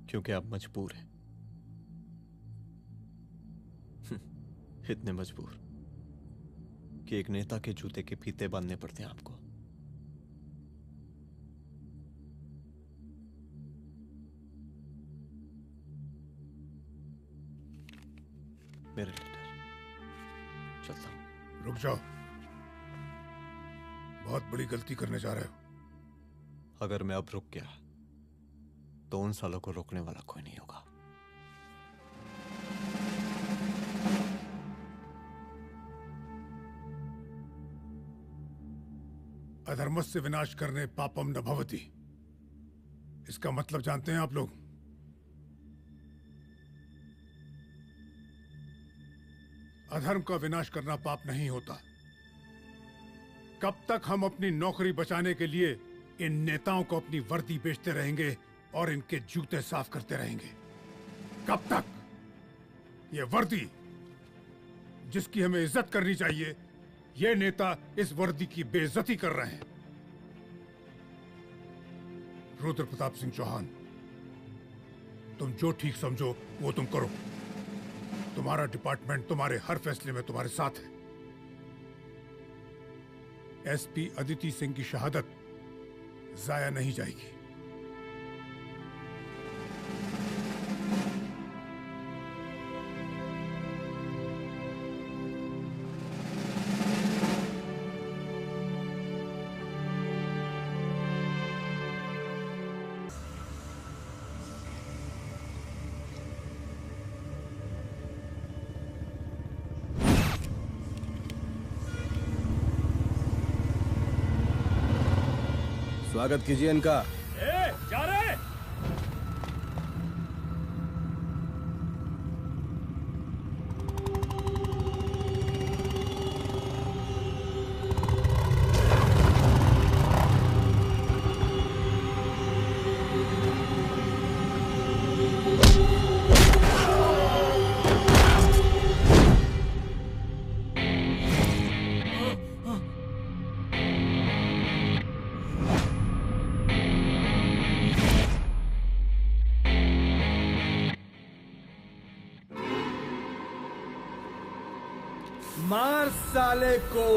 क्योंकि आप मजबूर हैं। इतने मजबूर कि एक नेता के जूते के फीते बांधने पड़ते हैं आपको। मेरे लीडर, चलता हूं। रुक जाओ, बहुत बड़ी गलती करने जा रहे हो। अगर मैं अब रुक गया तो उन सालों को रोकने वाला कोई नहीं होगा। अधर्मस्य विनाश करने पापम न भवति, इसका मतलब जानते हैं आप लोग? अधर्म का विनाश करना पाप नहीं होता। कब तक हम अपनी नौकरी बचाने के लिए इन नेताओं को अपनी वर्दी बेचते रहेंगे और इनके जूते साफ करते रहेंगे? कब तक? ये वर्दी जिसकी हमें इज्जत करनी चाहिए, ये नेता इस वर्दी की बेइज्जती कर रहे हैं। रुद्र प्रताप सिंह चौहान, तुम जो ठीक समझो वो तुम करो। तुम्हारा डिपार्टमेंट तुम्हारे हर फैसले में तुम्हारे साथ है। एसपी अदिति सिंह की शहादत जाया नहीं जाएगी। स्वागत कीजिए इनका। जा रहे? मार साले को।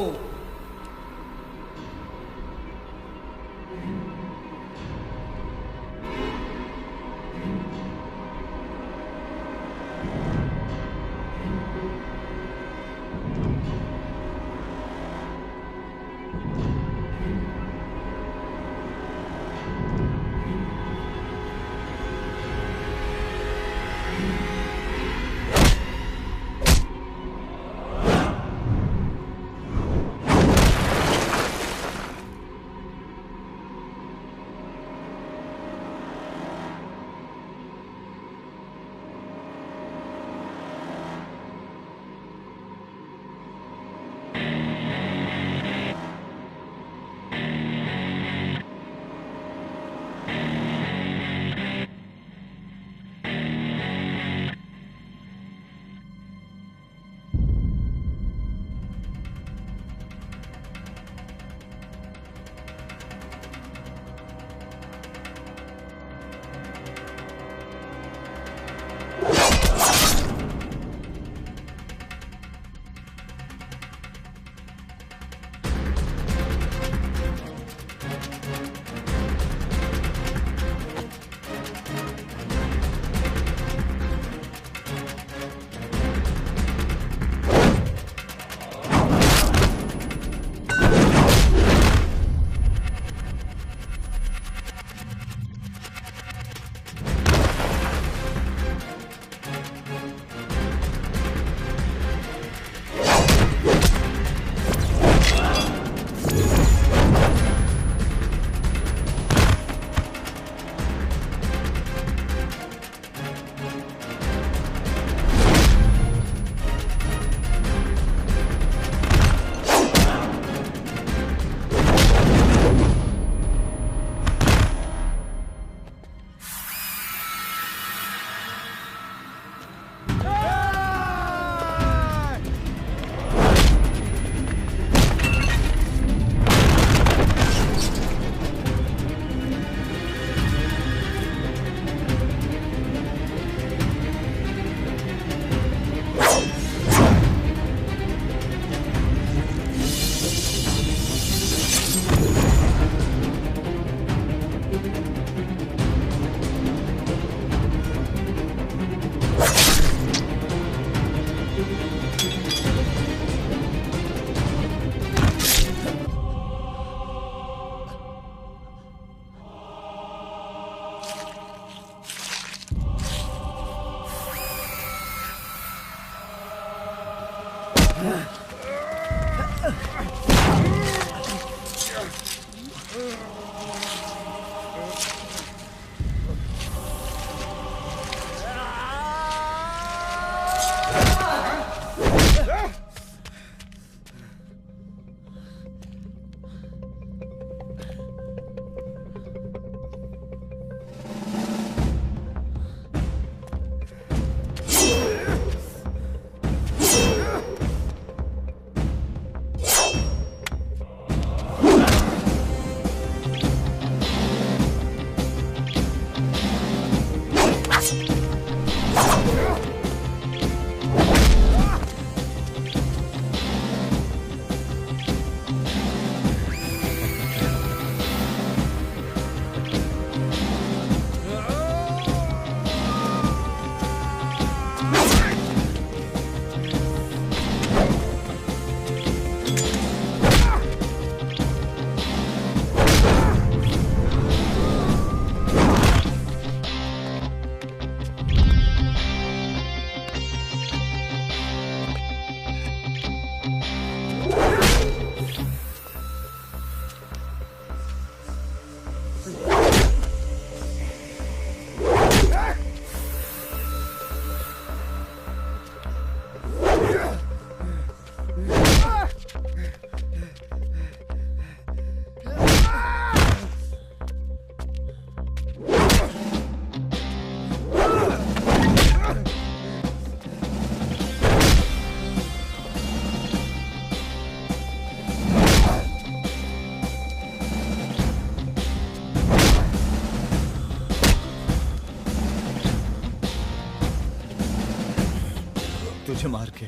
तुझे मार के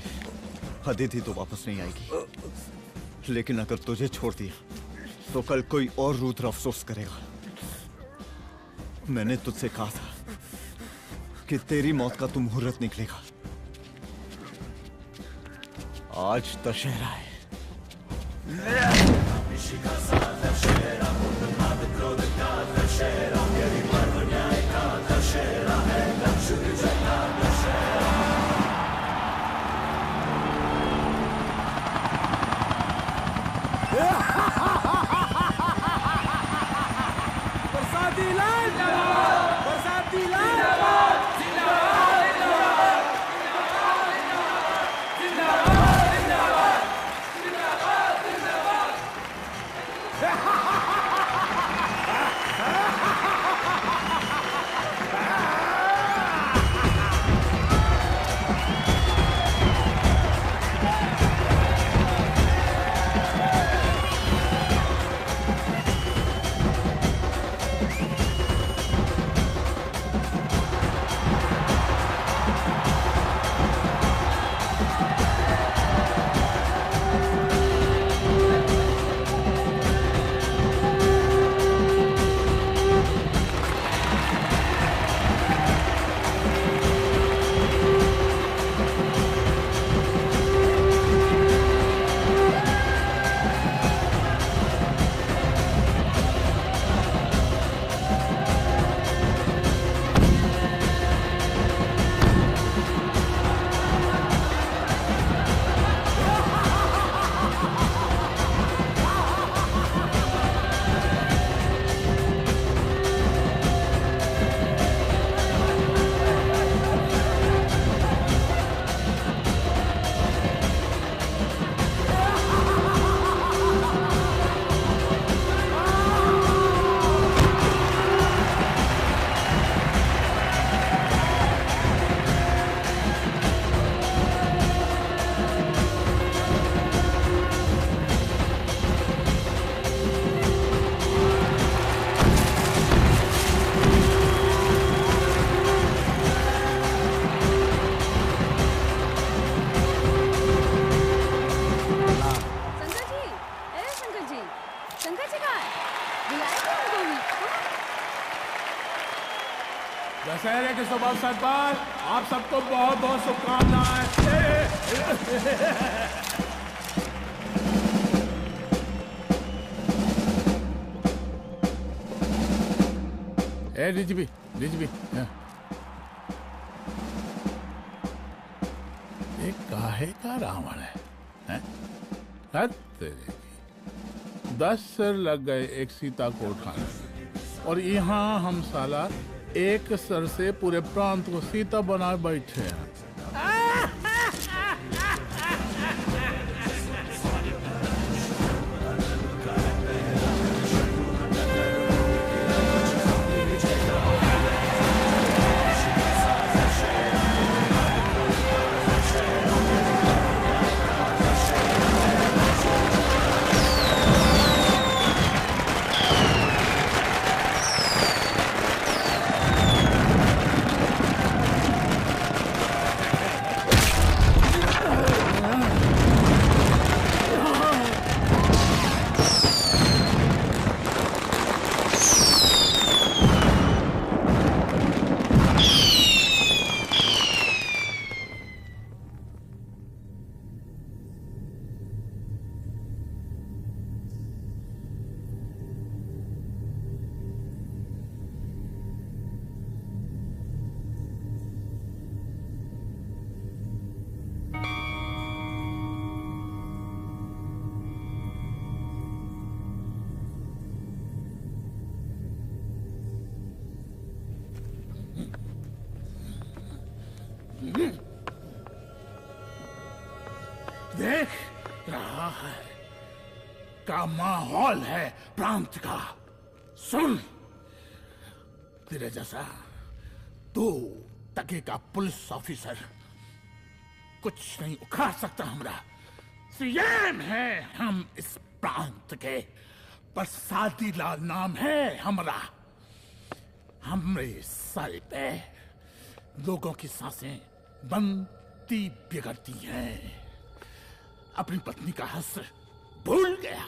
अदिति तो वापस नहीं आएगी, लेकिन अगर तुझे छोड़ दिया तो कल कोई और रुद्र अफसोस करेगा। मैंने तुझसे कहा था कि तेरी मौत का तो मुहूर्त निकलेगा। आज दशहरा है। बरसाती लाल बरसाती लाल दशहरे के शुभ अवसर पर आप सबको बहुत बहुत शुभकामनाएं। डीजीपी ये काहे का रावण है? हैं? हद तेरे की। 10 सिर लग गए एक सीता को उठाने में, और यहाँ हम साला एक सर से पूरे प्रांत को सीता बनाए बैठे हैं। देख रहा है का माहौल है प्रांत का। सुन, तेरे जैसा 2 टके का पुलिस ऑफिसर कुछ नहीं उखाड़ सकता। हमरा सीएम है हम इस प्रांत के, प्रसादी लाल नाम है हमरा। हमरे सर पे लोगों की सांसें बनती बिगड़ती हैं। अपनी पत्नी का हंस भूल गया।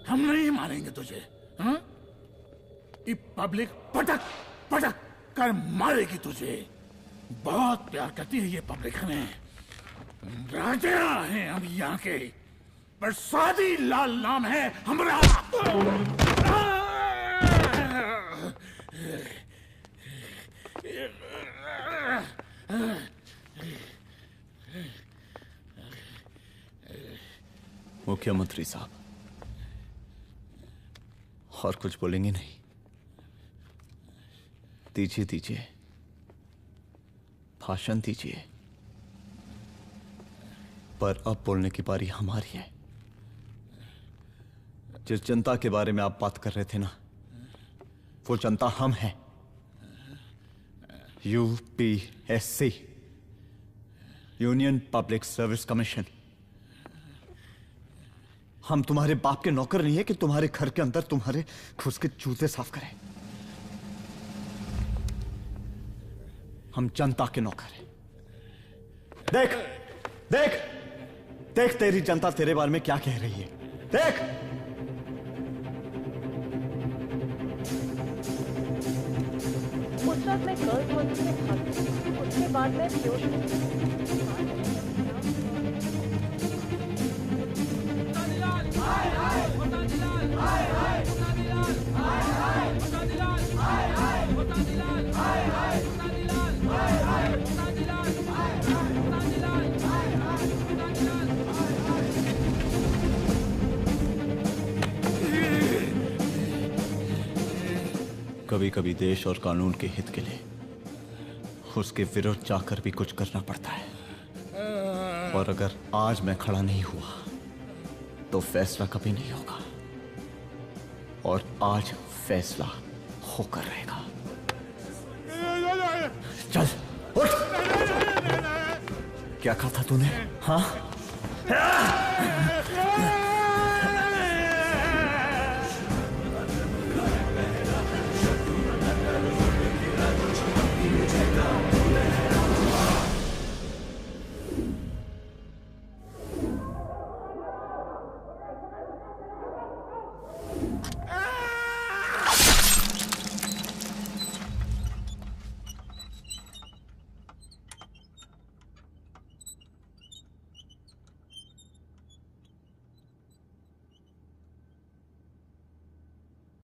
हम नहीं मारेंगे तुझे। हाँ? ये पब्लिक पटक पटक कर मारेगी तुझे। बहुत प्यार करती है ये पब्लिक हमें। राजा हैं हम यहाँ के, प्रसादी लाल नाम है हमारा। मुख्यमंत्री साहब, और कुछ बोलेंगे नहीं? दीजिए दीजिए, भाषण दीजिए। पर अब बोलने की बारी हमारी है। जिस जनता के बारे में आप बात कर रहे थे ना, वो जनता हम हैं। UPSC, union public service commission. हम तुम्हारे बाप के नौकर नहीं है कि तुम्हारे घर के अंदर तुम्हारे घुस के जूते साफ करें। हम जनता के नौकर हैं। देख देख देख, तेरी जनता तेरे बारे में क्या कह रही है। देख, उस वक्त मैं गर्ल्स हॉस्टल में भागी, उसके बाद मैं बेहोश हो गई। कभी कभी देश और कानून के हित के लिए उसके विरुद्ध जाकर भी कुछ करना पड़ता है। और अगर आज मैं खड़ा नहीं हुआ तो फैसला कभी नहीं होगा, और आज फैसला होकर रहेगा। चल उठ। क्या कहा था तूने? हाँ,